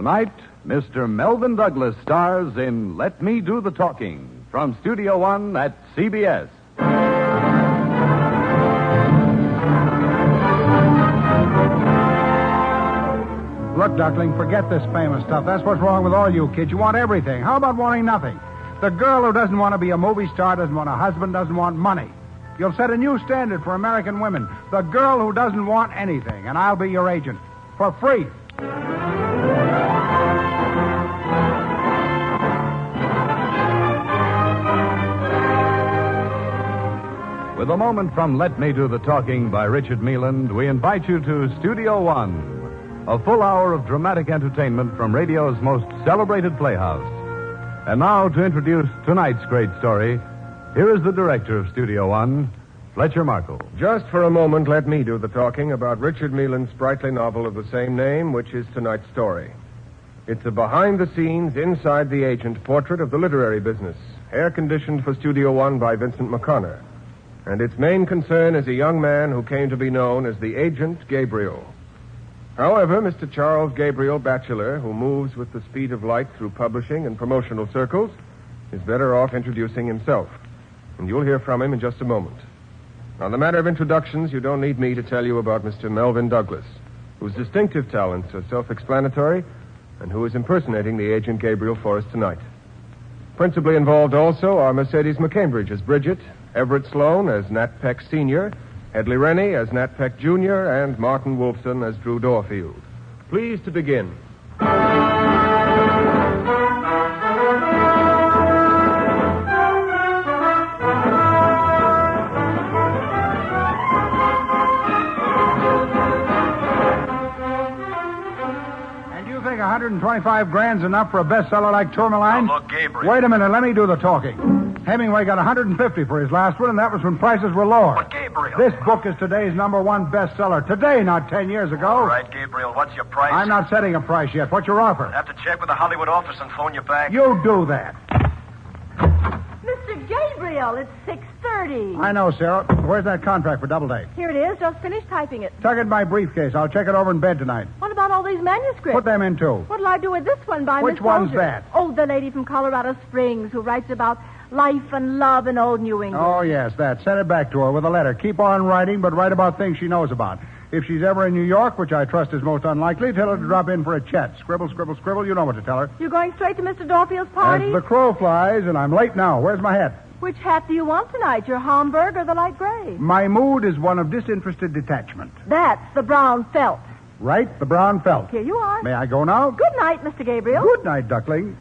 Tonight, Mr. Melvin Douglas stars in Let Me Do the Talking from Studio One at CBS. Look, Duckling, forget this famous stuff. That's what's wrong with all you kids. You want everything. How about wanting nothing? The girl who doesn't want to be a movie star, doesn't want a husband, doesn't want money. You'll set a new standard for American women. The girl who doesn't want anything, and I'll be your agent. For free. With a moment from Let Me Do the Talking by Richard Mealand, we invite you to Studio One, a full hour of dramatic entertainment from radio's most celebrated playhouse. And now, to introduce tonight's great story, here is the director of Studio One, Fletcher Markle. Just for a moment, let me do the talking about Richard Mealand's sprightly novel of the same name, which is tonight's story. It's a behind-the-scenes, inside-the-agent portrait of the literary business, air-conditioned for Studio One by Vincent McConnor. And its main concern is a young man who came to be known as the Agent Gabriel. However, Mr. Charles Gabriel Batchelor, who moves with the speed of light through publishing and promotional circles, is better off introducing himself. And you'll hear from him in just a moment. On the matter of introductions, you don't need me to tell you about Mr. Melvin Douglas, whose distinctive talents are self-explanatory and who is impersonating the Agent Gabriel for us tonight. Principally involved also are Mercedes McCambridge as Bridget, Everett Sloan as Nat Peck Sr., Hedley Rennie as Nat Peck Jr., and Martin Wolfson as Drew Dorfield. Pleased to begin. And you think 125 grand's enough for a bestseller like Tourmaline? Now, look, Gabriel. Wait a minute, let me do the talking. Hemingway got 150 for his last one, and that was when prices were lower. But, Gabriel... This book is today's #1 bestseller. Today, not 10 years ago. All right, Gabriel, what's your price? I'm not setting a price yet. What's your offer? I have to check with the Hollywood office and phone you back. You do that. Mr. Gabriel, it's 6:30. I know, Sarah. Where's that contract for Doubleday? Here it is. Just finished typing it. Tuck it in my briefcase. I'll check it over in bed tonight. What about all these manuscripts? Put them in, too. What'll I do with this one by Which Miss one's Folger? that? Oh, the lady from Colorado Springs who writes about life and love in old New England. Oh, yes, that. Send it back to her with a letter. Keep on writing, but write about things she knows about. If she's ever in New York, which I trust is most unlikely, tell her to drop in for a chat. Scribble, scribble, scribble. You know what to tell her. You're going straight to Mr. Dorfield's party? As the crow flies, and I'm late now. Where's my hat? Which hat do you want tonight, your Homburg or the light gray? My mood is one of disinterested detachment. That's the brown felt. Right, the brown felt. Here you are. May I go now? Good night, Mr. Gabriel. Good night, Duckling.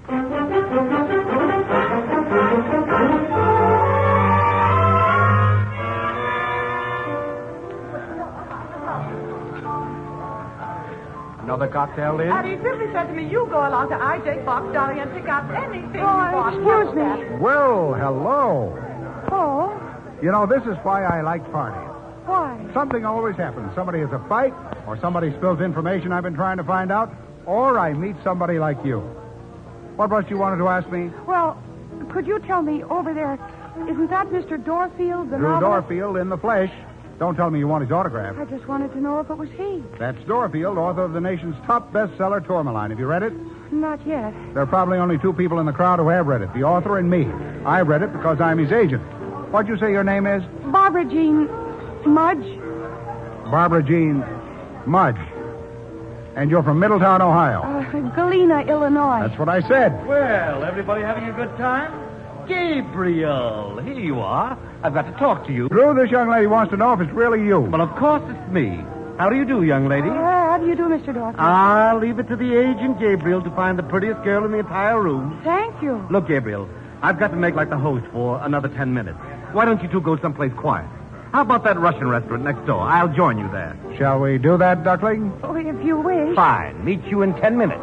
Another cocktail, Liz? He simply said to me, you go along to I.J. Fox, Dolly, and pick out anything you want. excuse me. Well, hello. Oh, You know, this is why I like parties. why? Something always happens. Somebody has a fight, or somebody spills information I've been trying to find out, or I meet somebody like you. What was you wanted to ask me? Well, could you tell me over there, isn't that Mr. Dorfield, the Drew novelist? Dorfield in the flesh. Don't tell me you want his autograph. I just wanted to know if it was he. That's Dorfield, author of the nation's top bestseller, Tourmaline. Have you read it? Not yet. There are probably only 2 people in the crowd who have read it, the author and me. I read it because I'm his agent. What'd you say your name is? Barbara Jean Mudge. Barbara Jean Mudge. And you're from Middletown, Ohio. Galena, Illinois. That's what I said. Well, everybody having a good time? Gabriel, here you are. I've got to talk to you. Drew, this young lady wants to know if it's really you. Well, of course it's me. How do you do, young lady? How do you do, Mr. Dorfield? I'll leave it to the agent, Gabriel, to find the prettiest girl in the entire room. Thank you. Look, Gabriel, I've got to make like the host for another 10 minutes. Why don't you two go someplace quiet? How about that Russian restaurant next door? I'll join you there. Shall we do that, Duckling? Oh, if you wish. Fine. Meet you in 10 minutes.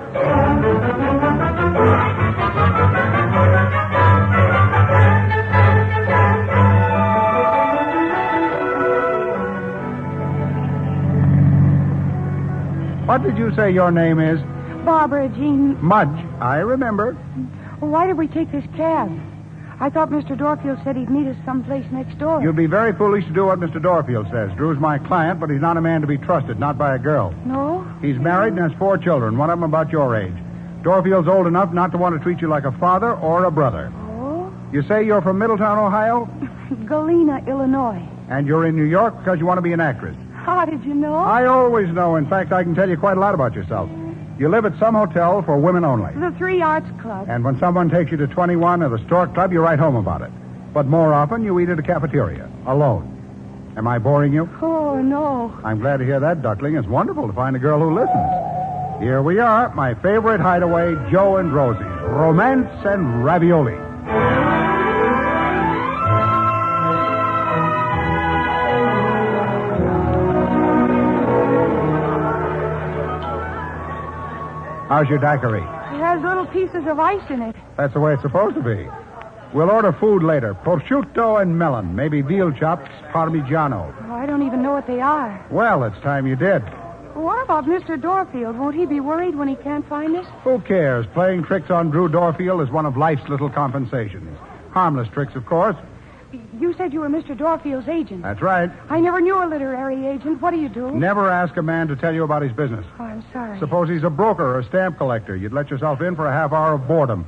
What did you say your name is? Barbara Jean. Mudge. I remember. Why did we take this cab? I thought Mr. Dorfield said he'd meet us someplace next door. You'd be very foolish to do what Mr. Dorfield says. Drew's my client, but he's not a man to be trusted, not by a girl. No? He's married and has 4 children, one of them about your age. Dorfield's old enough not to want to treat you like a father or a brother. Oh? You say you're from Middletown, Ohio? Galena, Illinois. And you're in New York because you want to be an actress. How did you know? I always know. In fact, I can tell you quite a lot about yourself. You live at some hotel for women only. The Three Arts Club. And when someone takes you to 21 or the Stork Club, you write home about it. But more often, you eat at a cafeteria, alone. Am I boring you? Oh, no. I'm glad to hear that, Duckling. It's wonderful to find a girl who listens. Here we are, my favorite hideaway, Joe and Rosie's. Romance and ravioli. How's your daiquiri? It has little pieces of ice in it. That's the way it's supposed to be. We'll order food later. Prosciutto and melon. Maybe veal chops, parmigiano. Oh, I don't even know what they are. Well, it's time you did. What about Mr. Dorfield? Won't he be worried when he can't find us? Who cares? Playing tricks on Drew Dorfield is one of life's little compensations. Harmless tricks, of course. You said you were Mr. Dorfield's agent. That's right. I never knew a literary agent. What do you do? Never ask a man to tell you about his business. Oh, I'm sorry. Suppose he's a broker or a stamp collector. You'd let yourself in for a half hour of boredom.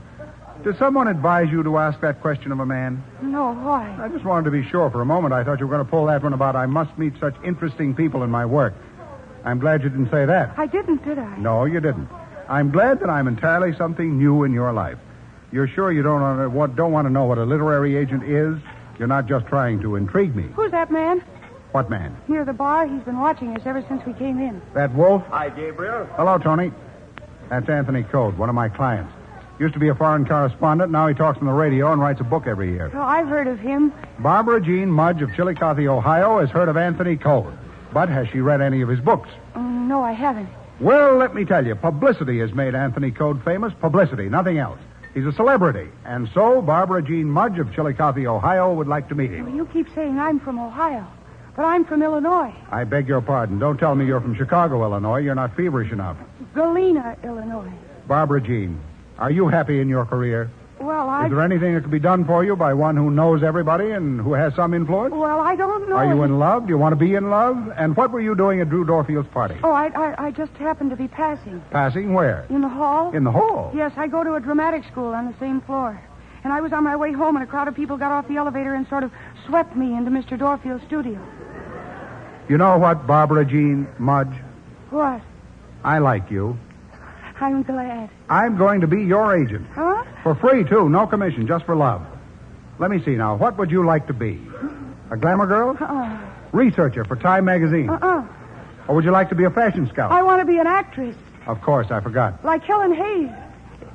Did someone advise you to ask that question of a man? No, why? I just wanted to be sure. For a moment, I thought you were going to pull that one about I must meet such interesting people in my work. I'm glad you didn't say that. I didn't, did I? No, you didn't. I'm glad that I'm entirely something new in your life. You're sure you don't want to know what a literary agent is? You're not just trying to intrigue me. Who's that man? What man? Near the bar. He's been watching us ever since we came in. That Wolf? Hi, Gabriel. Hello, Tony. That's Anthony Code, one of my clients. Used to be a foreign correspondent. Now he talks on the radio and writes a book every year. Oh, I've heard of him. Barbara Jean Mudge of Chillicothe, Ohio, has heard of Anthony Code. But has she read any of his books? No, I haven't. Well, let me tell you, publicity has made Anthony Code famous. Publicity, nothing else. He's a celebrity. And so, Barbara Jean Mudge of Chillicothe, Ohio, would like to meet him. You keep saying I'm from Ohio, but I'm from Illinois. I beg your pardon. Don't tell me you're from Chicago, Illinois. You're not feverish enough. Galena, Illinois. Barbara Jean, are you happy in your career? Well, Is there anything that can be done for you by one who knows everybody and who has some influence? Well, I don't know. Are you in love? Do you want to be in love? And what were you doing at Drew Dorfield's party? Oh, I just happened to be passing. Passing where? In the hall? In the hall? Yes, I go to a dramatic school on the same floor. And I was on my way home, and a crowd of people got off the elevator and sort of swept me into Mr. Dorfield's studio. You know what, Barbara Jean Mudge? What? I like you. I'm glad. I'm going to be your agent. Huh? For free, too. No commission, just for love. Let me see now. What would you like to be? A glamour girl? Researcher for Time magazine? Or would you like to be a fashion scout? I want to be an actress. Of course, I forgot. Like Helen Hayes,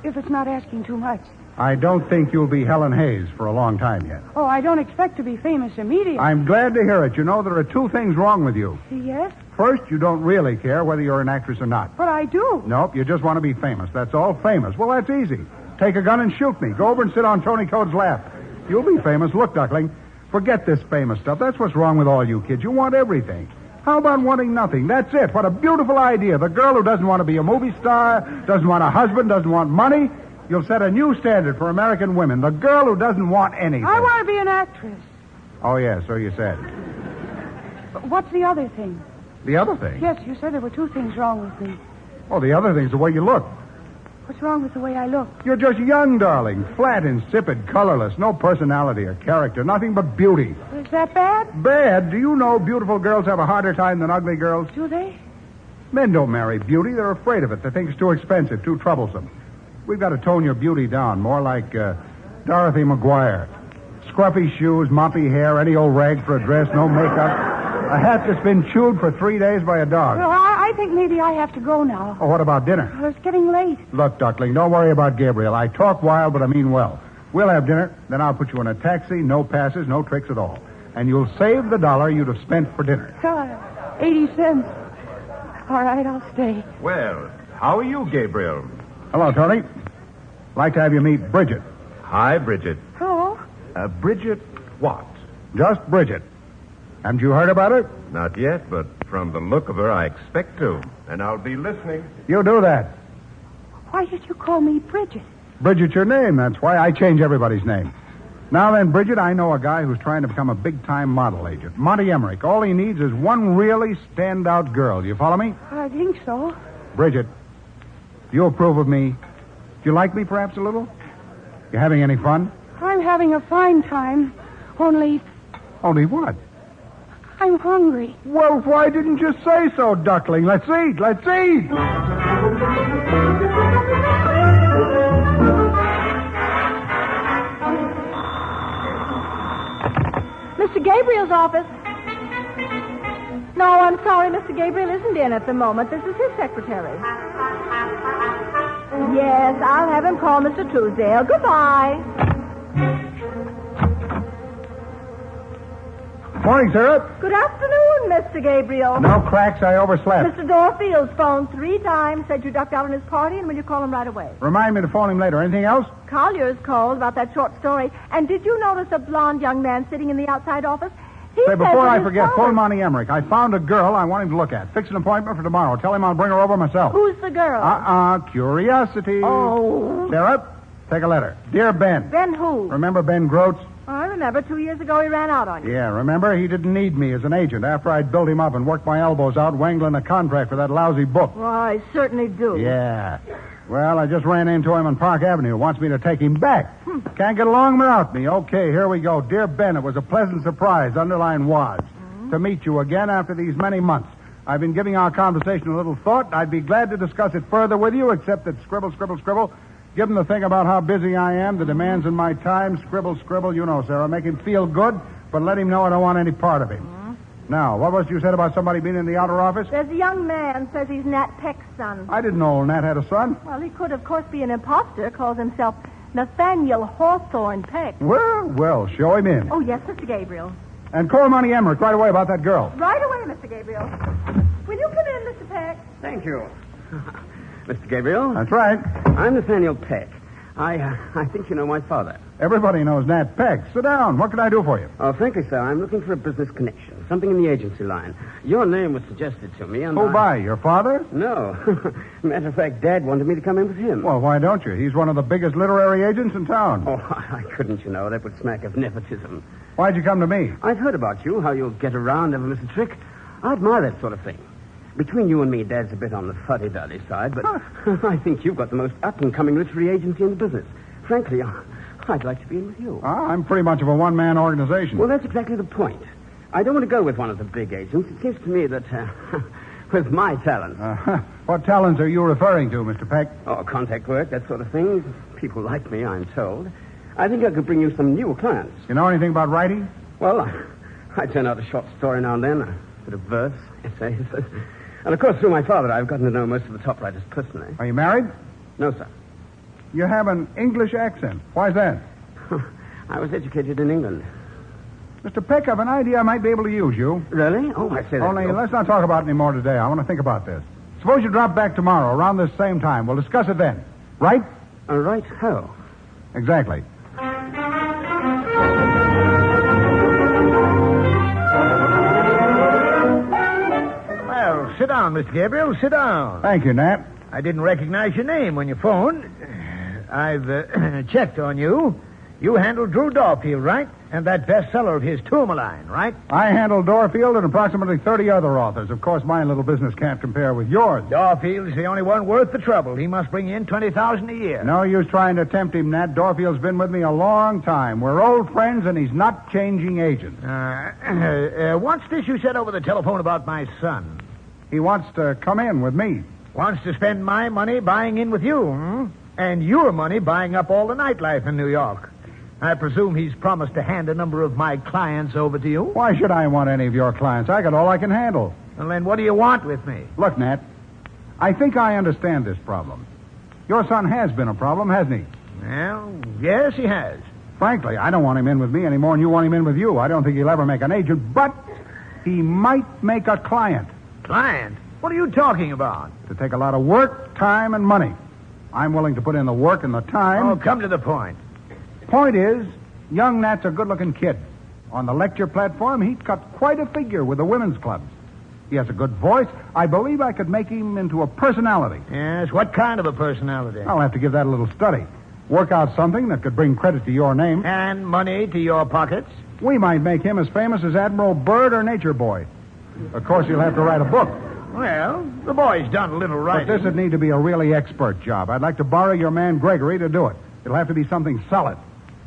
if it's not asking too much. I don't think you'll be Helen Hayes for a long time yet. Oh, I don't expect to be famous immediately. I'm glad to hear it. You know, there are two things wrong with you. Yes? First, you don't really care whether you're an actress or not. But I do. Nope, you just want to be famous. That's all. Famous. Well, that's easy. Take a gun and shoot me. Go over and sit on Tony Code's lap. You'll be famous. Look, Duckling, forget this famous stuff. That's what's wrong with all you kids. You want everything. How about wanting nothing? That's it. What a beautiful idea. The girl who doesn't want to be a movie star, doesn't want a husband, doesn't want money. You'll set a new standard for American women. The girl who doesn't want anything. I want to be an actress. Oh, yeah, so you said. But what's the other thing? The other thing? Yes, you said there were two things wrong with me. Oh, the other thing's the way you look. What's wrong with the way I look? You're just young, darling. Flat, insipid, colorless. No personality or character. Nothing but beauty. Is that bad? Bad? Do you know beautiful girls have a harder time than ugly girls? Do they? Men don't marry beauty. They're afraid of it. They think it's too expensive, too troublesome. We've got to tone your beauty down, more like Dorothy McGuire. Scruffy shoes, moppy hair, any old rag for a dress, no makeup. A hat that's been chewed for 3 days by a dog. Well, I think maybe I have to go now. Oh, what about dinner? Well, it's getting late. Look, Duckling, don't worry about Gabriel. I talk wild, but I mean well. We'll have dinner, then I'll put you in a taxi, no passes, no tricks at all. And you'll save the $1 you'd have spent for dinner. 80 cents. All right, I'll stay. Well, how are you, Gabriel? Hello, Tony. Like to have you meet Bridget. Hi, Bridget. Oh? Bridget what? Just Bridget. Haven't you heard about her? Not yet, but from the look of her, I expect to. And I'll be listening. You do that. Why did you call me Bridget? Bridget's your name. That's why I change everybody's name. Now then, Bridget, I know a guy who's trying to become a big-time model agent. Monty Emmerich. All he needs is one really stand-out girl. You follow me? I think so. Bridget, do you approve of me? you like me perhaps a little? You having any fun? I'm having a fine time. Only Only what? I'm hungry. Well, why didn't you say so, Duckling? Let's eat. Let's eat. Mr. Gabriel's office. No, I'm sorry. Mr. Gabriel isn't in at the moment. This is his secretary. Yes, I'll have him call Mr. Truesdale. Goodbye. Morning, Sarah. Good afternoon, Mr. Gabriel. No cracks. I overslept. Mr. Dorfield's phoned 3 times, said you ducked out on his party, and will you call him right away? Remind me to phone him later. Anything else? Collier's called about that short story. And did you notice a blonde young man sitting in the outside office? He Say, says before that I his forget, father- phone Monty Emmerich. I found a girl I want him to look at. Fix an appointment for tomorrow. Tell him I'll bring her over myself. Who's the girl? Curiosity. Oh. Sarah, take a letter. Dear Ben. Ben who? Remember Ben Groats? I remember 2 years ago he ran out on you. Yeah, remember? He didn't need me as an agent after I'd built him up and worked my elbows out wangling a contract for that lousy book. Well, I certainly do. Yeah. Well, I just ran into him on Park Avenue. Wants me to take him back. Can't get along without me. Okay, here we go. Dear Ben, it was a pleasant surprise, underline was, to meet you again after these many months. I've been giving our conversation a little thought. I'd be glad to discuss it further with you, except that scribble, scribble, scribble. Give him the thing about how busy I am, the demands in my time. Scribble, scribble, you know, Sarah. Make him feel good, but let him know I don't want any part of him. Now, what was it you said about somebody being in the outer office? There's a young man says he's Nat Peck's son. I didn't know Nat had a son. Well, he could, of course, be an imposter. Calls himself Nathaniel Hawthorne Peck. Well, show him in. Oh, yes, Mr. Gabriel. And call Monty Emmerich right away about that girl. Right away, Mr. Gabriel. Will you come in, Mr. Peck? Thank you. Mr. Gabriel, That's right. I'm Nathaniel Peck. I think you know my father. Everybody knows Nat Peck. Sit down. What can I do for you? Oh, frankly, sir, I'm looking for a business connection. Something in the agency line. Your name was suggested to me, and Who by? Your father? No. Matter of fact, Dad wanted me to come in with him. Well, why don't you? He's one of the biggest literary agents in town. Oh, I couldn't, you know. That would smack of nepotism. Why'd you come to me? I've heard about you, how you'll get around, never miss a trick. I admire that sort of thing. Between you and me, Dad's a bit on the fuddy-duddy side, but I think you've got the most up-and-coming literary agency in the business. Frankly, I'd like to be in with you. I'm pretty much of a one-man organization. Well, that's exactly the point. I don't want to go with one of the big agents. It seems to me that, with my talents... What talents are you referring to, Mr. Peck? Oh, contact work, that sort of thing. People like me, I'm told. I think I could bring you some new clients. You know anything about writing? Well, I turn out a short story now and then, a bit of verse, essays. And, of course, through my father, I've gotten to know most of the top writers personally. Are you married? No, sir. You have an English accent. Why's that? I was educated in England. Mr. Peck, I've an idea I might be able to use you. Really? Oh, I say that. Only, let's not talk about it anymore today. I want to think about this. Suppose you drop back tomorrow around this same time. We'll discuss it then. Right? Right, how? Exactly. Well, sit down, Mr. Gabriel. Sit down. Thank you, Nat. I didn't recognize your name when you phoned. I've checked on you. You handle Drew Dorfield, right? And that bestseller of his, Tourmaline, right? I handle Dorfield and approximately 30 other authors. Of course, my little business can't compare with yours. Dorfield's the only one worth the trouble. He must bring in $20,000 a year. No use trying to tempt him, Nat. Dorfield's been with me a long time. We're old friends, and he's not changing agents. What's this you said over the telephone about my son? He wants to come in with me. Wants to spend my money buying in with you, hmm? And your money buying up all the nightlife in New York. I presume he's promised to hand a number of my clients over to you? Why should I want any of your clients? I got all I can handle. Well, then what do you want with me? Look, Nat, I think I understand this problem. Your son has been a problem, hasn't he? Well, yes, he has. Frankly, I don't want him in with me any more than you want him in with you. I don't think he'll ever make an agent, but he might make a client. Client? What are you talking about? To take a lot of work, time, and money. I'm willing to put in the work and the time. Oh, come to the point. Point is, young Nat's a good-looking kid. On the lecture platform, he'd cut quite a figure with the women's clubs. He has a good voice. I believe I could make him into a personality. Yes, what kind of a personality? I'll have to give that a little study. Work out something that could bring credit to your name. And money to your pockets? We might make him as famous as Admiral Byrd or Nature Boy. Of course, he'll have to write a book. Well, the boy's done a little But writing. this would need to be a really expert job. I'd like to borrow your man Gregory to do it. It'll have to be something solid.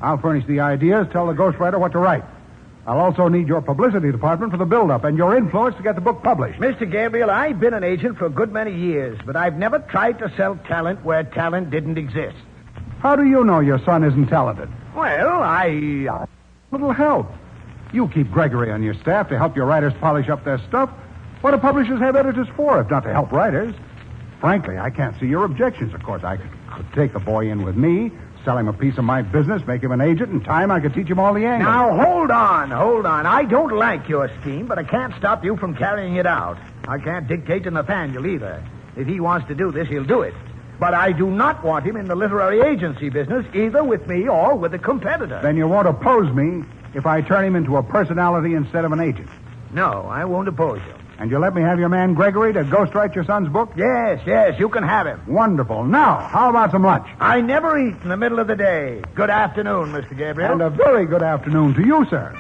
I'll furnish the ideas, tell the ghostwriter what to write. I'll also need your publicity department for the build-up and your influence to get the book published. Mr. Gabriel, I've been an agent for a good many years, but I've never tried to sell talent where talent didn't exist. How do you know your son isn't talented? Well, I... Little help. You keep Gregory on your staff to help your writers polish up their stuff. What do publishers have editors for, if not to help writers? Frankly, I can't see your objections. Of course, I could take the boy in with me, sell him a piece of my business, make him an agent. In time, I could teach him all the angles. Now, hold on. I don't like your scheme, but I can't stop you from carrying it out. I can't dictate to Nathaniel either. If he wants to do this, he'll do it. But I do not want him in the literary agency business, either with me or with a competitor. Then you won't oppose me if I turn him into a personality instead of an agent. No, I won't oppose you. And you'll let me have your man Gregory to ghostwrite your son's book? Yes, you can have him. Wonderful. Now, how about some lunch? I never eat in the middle of the day. Good afternoon, Mr. Gabriel. And a very good afternoon to you, sir.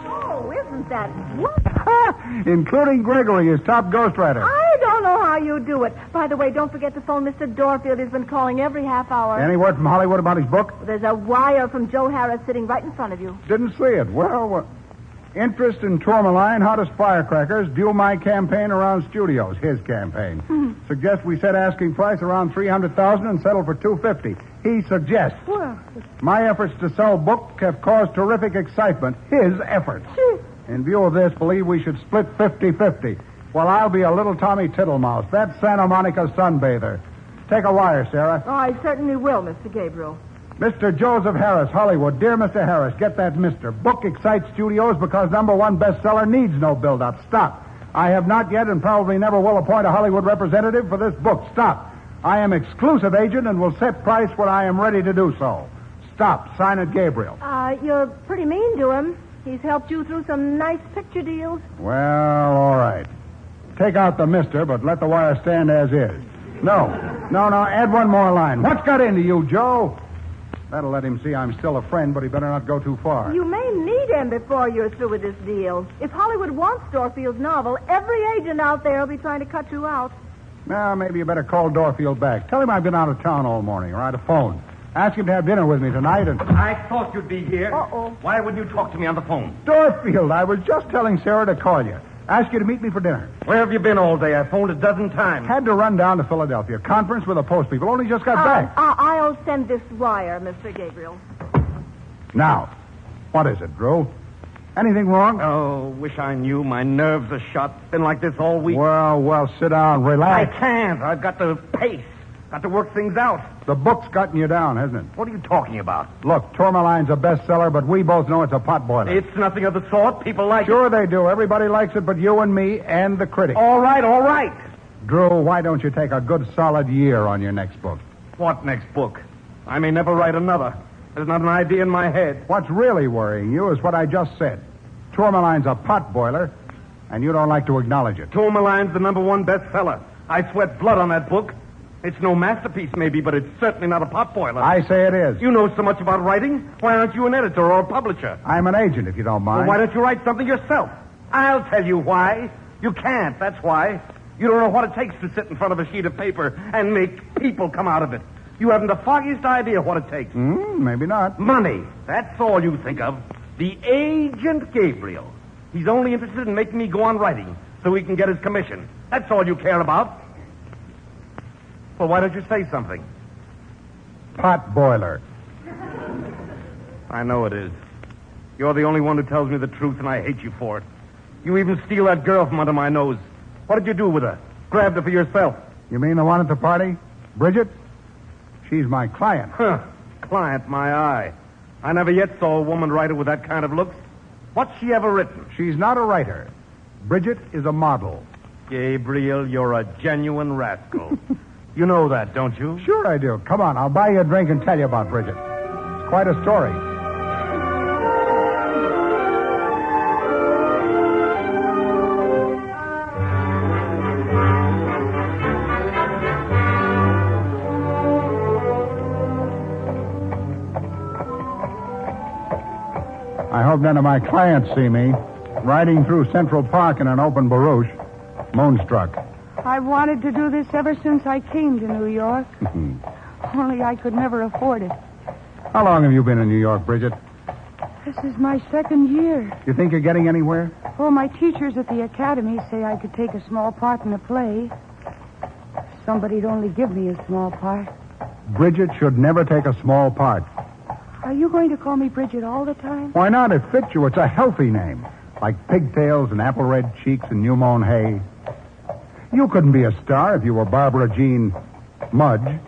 Oh, isn't that wonderful? Including Gregory, his top ghostwriter. I don't know how you do it. By the way, don't forget to phone Mr. Dorfield. He's been calling every half hour. Any word from Hollywood about his book? There's a wire from Joe Harris sitting right in front of you. Didn't see it. Well, interest in Tourmaline, hottest firecrackers, due my campaign around studios, his campaign. Suggest we set asking price around $300,000 and settle for $250. He suggests. Well, My efforts to sell book have caused terrific excitement. His efforts. In view of this, believe we should split 50-50. Well, I'll be a little Tommy Tittlemouse. That's Santa Monica sunbather. Take a wire, Sarah. oh, I certainly will, Mr. Gabriel. Mr. Joseph Harris, Hollywood. Dear Mr. Harris, get that Mr. Book excites studios because #1 bestseller needs no build-up. Stop. I have not yet and probably never will appoint a Hollywood representative for this book. Stop. I am exclusive agent and will set price when I am ready to do so. Stop. Sign it, Gabriel. You're pretty mean to him. He's helped you through some nice picture deals. Well, all right. Take out the mister, but let the wire stand as is. No. Add one more line. What's got into you, Joe? That'll let him see I'm still a friend, but he better not go too far. You may need him before you're through with this deal. If Hollywood wants Dorfield's novel, every agent out there will be trying to cut you out. Now, maybe you better call Dorfield back. Tell him I've been out of town all morning, or I'd a phone. Ask him to have dinner with me tonight and... I thought you'd be here. Uh-oh. Why wouldn't you talk to me on the phone? Dorfield, I was just telling Sarah to call you. Ask you to meet me for dinner. Where have you been all day? I phoned a dozen times. Had to run down to Philadelphia. Conference with the post people. Only just got back. I'll send this wire, Mr. Gabriel. Now, what is it, Drew? Anything wrong? Oh, wish I knew. My nerves are shot. Been like this all week. Well, sit down. I Relax. can't. I've got to pace. Got to work things out. The book's gotten you down, hasn't it? What are you talking about? Look, Tourmaline's a bestseller, but we both know it's a potboiler. It's nothing of the sort. People like Sure they do. Everybody likes it but you and me and the critics. it. All right. Drew, why don't you take a good solid year on your next book? What next book? I may never write another. There's not an idea in my head. What's really worrying you is what I just said. Tourmaline's a potboiler, and you don't like to acknowledge it. Tourmaline's the #1 bestseller. I sweat blood on that book. It's no masterpiece, maybe, but it's certainly not a potboiler. I say it is. You know so much about writing. Why aren't you an editor or a publisher? I'm an agent, if you don't mind. Well, why don't you write something yourself? I'll tell you why. You can't, that's why. You don't know what it takes to sit in front of a sheet of paper and make people come out of it. You haven't the foggiest idea what it takes. Maybe not. Money. That's all you think of. The agent Gabriel. He's only interested in making me go on writing so he can get his commission. That's all you care about. Well, why don't you say something? Potboiler. I know it is. You're the only one who tells me the truth, and I hate you for it. You even steal that girl from under my nose. What did you do with her? Grabbed her for yourself. You mean the one at the party? Bridget? She's my client. Huh. Client, my eye. I never yet saw a woman writer with that kind of looks. What's she ever written? She's not a writer. Bridget is a model. Gabriel, you're a genuine rascal. You know that, don't you? Sure I do. Come on, I'll buy you a drink and tell you about Bridget. It's quite a story. hope none of my clients see me. Riding through Central Park in an open barouche. Moonstruck. I've wanted to do this ever since I came to New York. Only I could never afford it. How long have you been in New York, Bridget? This is my second year. You think you're getting anywhere? Oh, my teachers at the academy say I could take a small part in a play. Somebody'd only give me a small part. Bridget should never take a small part. Are you going to call me Bridget all the time? Why not? It fits you. It's a healthy name. Like pigtails and apple red cheeks and new mown hay. You couldn't be a star if you were Barbara Jean Mudge.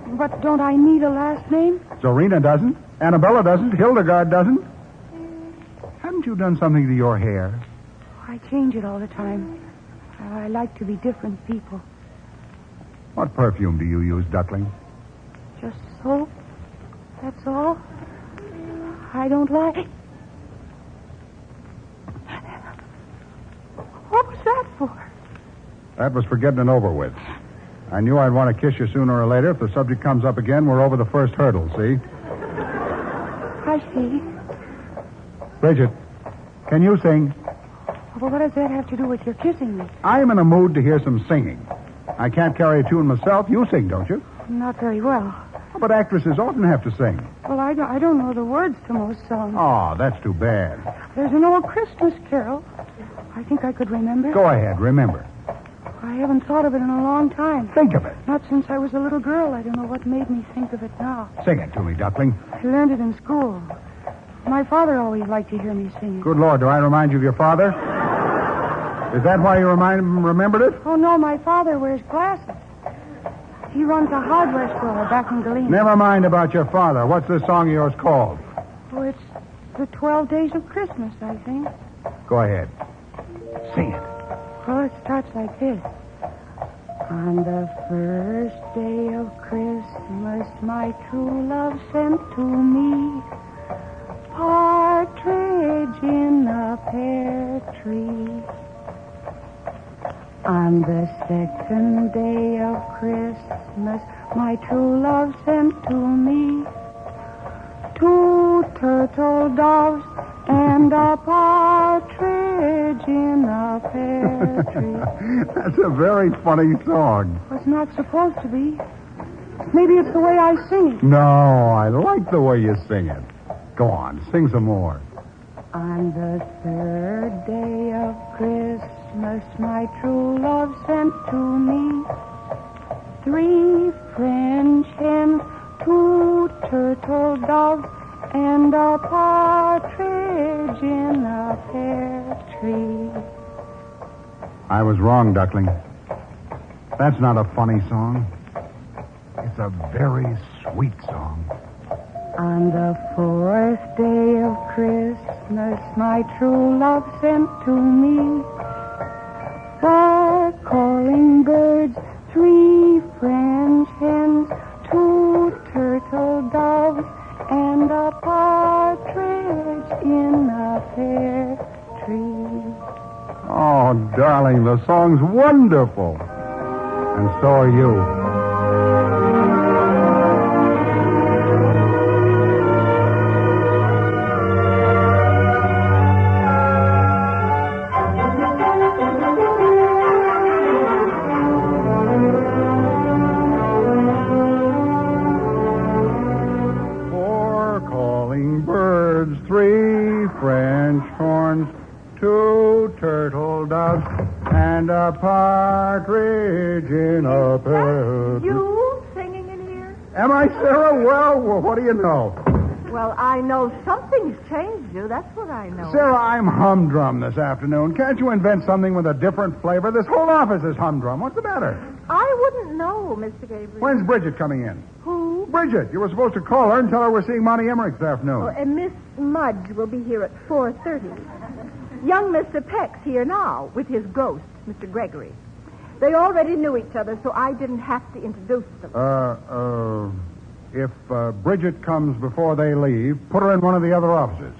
But don't I need a last name? Zorina doesn't. Annabella doesn't. Hildegard doesn't. Haven't you done something to your hair? I change it all the time. I like to be different people. What perfume do you use, Duckling? Just soap. That's all. I don't like... What was that for? That was for getting it over with. I knew I'd want to kiss you sooner or later. If the subject comes up again, we're over the first hurdle, see? I see. Bridget, can you sing? Well, what does that have to do with your kissing me? I'm in a mood to hear some singing. I can't carry a tune myself. You sing, don't you? Not very well. Oh, but actresses often have to sing. Well, I don't know the words to most songs. Oh, that's too bad. There's an old Christmas carol. I think I could remember. Go ahead, remember. I haven't thought of it in a long time. Think of it. Not since I was a little girl. I don't know what made me think of it now. Sing it to me, Duckling. I learned it in school. My father always liked to hear me sing it. Good Lord, do I remind you of your father? Is that why you remembered it? Oh, no, my father wears glasses. He runs a hardware store back in Galena. Never mind about your father. What's this song of yours called? Oh, it's the 12 Days of Christmas, I think. Go ahead. Sing it. Well, it starts like this. On the first day of Christmas, my true love sent to me partridge in a pear tree. On the second day of Christmas, my true love sent to me 2 turtle doves and a partridge in a pear tree. That's a very funny song. It's not supposed to be. Maybe it's the way I sing it. No, I like the way you sing it. Go on, sing some more. On the third day of Christmas, my true love sent to me 3 French hens, 2 turtle doves, and a partridge in a pear tree. I was wrong, Duckling. That's not a funny song. It's a very sweet song. On the 4th day of Christmas, my true love sent to me 4 calling birds, 3 French hens, 2 turtle doves, and a partridge in a pear tree. Oh, darling, the song's wonderful. And so are you. And a partridge in a pear tree. You singing in here? Am I, Sarah? Well, what do you know? Well, I know something's changed you. That's what I know. Sarah, I'm humdrum this afternoon. Can't you invent something with a different flavor? This whole office is humdrum. What's the matter? I wouldn't know, Mr. Gabriel. When's Bridget coming in? Who? Bridget. You were supposed to call her and tell her we're seeing Monty Emmerich this afternoon. Oh, and Miss Mudge will be here at 4:30. Young Mr. Peck's here now with his ghost, Mr. Gregory. They already knew each other, so I didn't have to introduce them. If Bridget comes before they leave, put her in one of the other offices.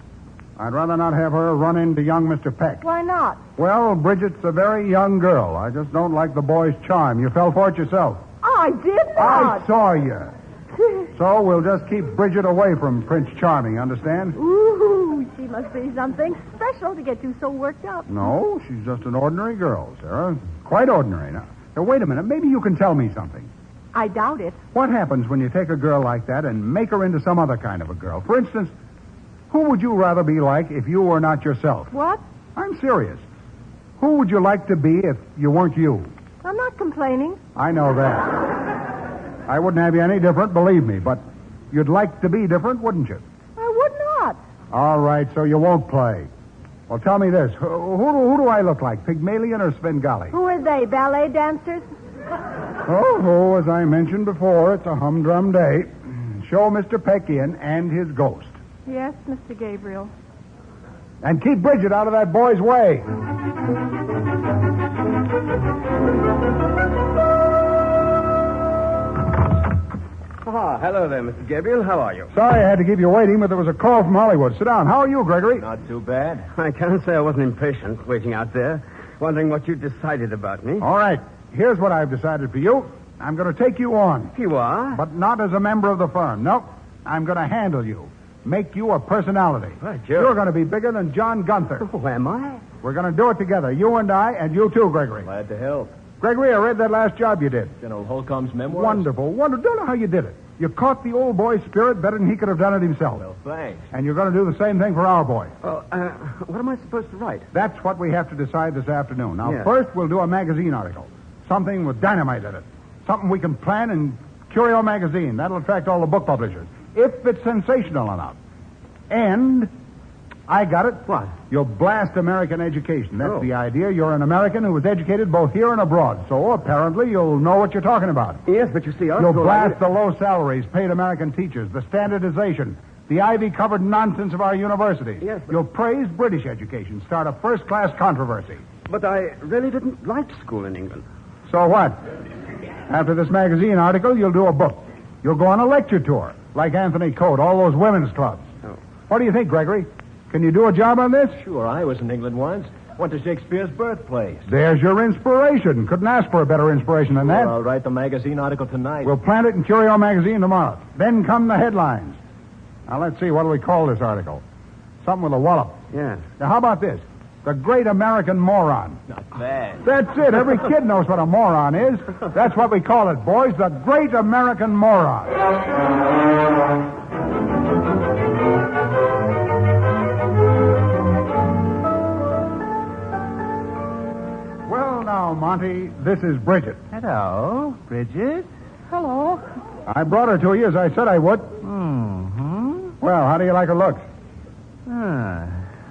I'd rather not have her run into young Mr. Peck. Why not? Well, Bridget's a very young girl. I just don't like the boy's charm. You fell for it yourself. I did not. I saw you. So we'll just keep Bridget away from Prince Charming, understand? Ooh, she'd must be something special to get you so worked up. No, she's just an ordinary girl, Sarah. Quite ordinary. Now, wait a minute. Maybe you can tell me something. I doubt it. What happens when you take a girl like that and make her into some other kind of a girl? For instance, who would you rather be like if you were not yourself? What? I'm serious. Who would you like to be if you weren't you? I'm not complaining. I know that. I wouldn't have you any different, believe me, but you'd like to be different, wouldn't you? I would not. All right, so you won't play. Well, tell me this. Who do I look like, Pygmalion or Svengali? Who are they, ballet dancers? Oh, as I mentioned before, it's a humdrum day. Show Mr. Peck in and his ghost. Yes, Mr. Gabriel. And keep Bridget out of that boy's way. Ah, hello there, Mr. Gabriel. How are you? Sorry I had to keep you waiting, but there was a call from Hollywood. Sit down. How are you, Gregory? Not too bad. I can't say I wasn't impatient waiting out there, wondering what you decided about me. All right. Here's what I've decided for you. I'm going to take you on. You are? But not as a member of the firm. Nope. I'm going to handle you. Make you a personality. Right, sure. You're going to be bigger than John Gunther. Oh, am I? We're going to do it together. You and I, and you too, Gregory. Glad to help. Gregory, I read that last job you did. General Holcomb's memoirs? Wonderful. Don't know how you did it. You caught the old boy's spirit better than he could have done it himself. Well, thanks. And you're going to do the same thing for our boy. What am I supposed to write? That's what we have to decide this afternoon. Now, Yeah. first, we'll do a magazine article. Something with dynamite in it. Something we can plan in Curio magazine. That'll attract all the book publishers. If it's sensational enough. And I got it. What? You'll blast American education. That's Oh. the idea. You're an American who was educated both here and abroad. So apparently you'll know what you're talking about. Yes, but you see, our You'll school- blast the low salaries paid American teachers, the standardization, the ivy-covered nonsense of our universities. Yes, but- You'll praise British education, start a first-class controversy. But I really didn't like school in England. So what? After this magazine article, you'll do a book. You'll go on a lecture tour, like Anthony Cote, all those women's clubs. Oh. What do you think, Gregory? Can you do a job on this? Sure, I was in England once. Went to Shakespeare's birthplace. There's your inspiration. Couldn't ask for a better inspiration than that. Well, I'll write the magazine article tonight. We'll plant it in Curio magazine tomorrow. Then come the headlines. Now, let's see. What do we call this article? Something with a wallop. Yes. Now, how about this? The Great American Moron. Not bad. That's it. Every kid knows what a moron is. That's what we call it, boys. The Great American Moron. Well, now, Monty, this is Bridget. Hello, Bridget. Hello. I brought her to you as I said I would. Mm-hmm. Well, how do you like her looks?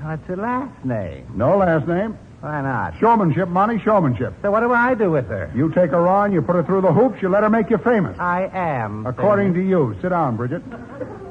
What's her last name? No last name. Why not? Showmanship, Monty, showmanship. So what do I do with her? You take her on, you put her through the hoops, you let her make you famous. I am. According to you. Sit down, Bridget.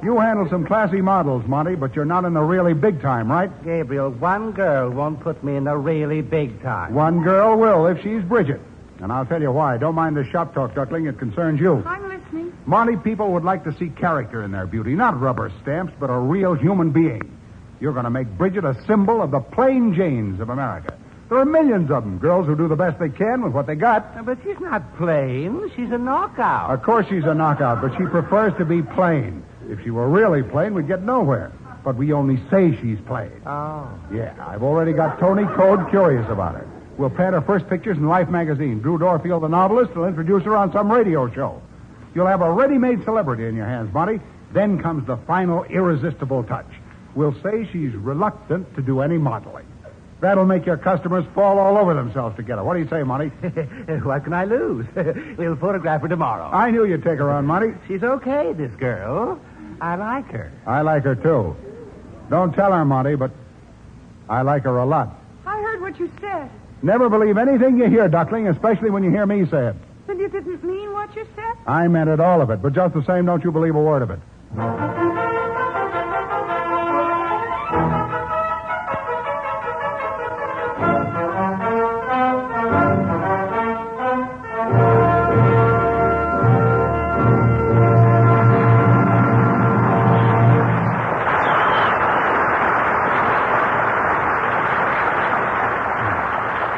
You handle some classy models, Monty, but you're not in the really big time, right? Gabriel, one girl won't put me in the really big time. One girl will if she's Bridget. And I'll tell you why. Don't mind this shop talk, Duckling. It concerns you. I'm listening. Monty, people would like to see character in their beauty. Not rubber stamps, but a real human being. You're going to make Bridget a symbol of the plain Janes of America. There are millions of them, girls who do the best they can with what they got. But she's not plain. She's a knockout. Of course she's a knockout, but she prefers to be plain. If she were really plain, we'd get nowhere. But we only say she's plain. Oh. Yeah, I've already got Tony Code curious about her. We'll plant her first pictures in Life magazine. Drew Dorfield, the novelist, will introduce her on some radio show. You'll have a ready-made celebrity in your hands, Monty. Then comes the final irresistible touch. We'll say she's reluctant to do any modeling. That'll make your customers fall all over themselves to get her. What do you say, Monty? What can I lose? We'll photograph her tomorrow. I knew you'd take her on, Monty. She's okay, this girl. I like her. I like her, too. Don't tell her, Monty, but I like her a lot. I heard what you said. Never believe anything you hear, Duckling, especially when you hear me say it. Then you didn't mean what you said? I meant it, all of it. But just the same, don't you believe a word of it.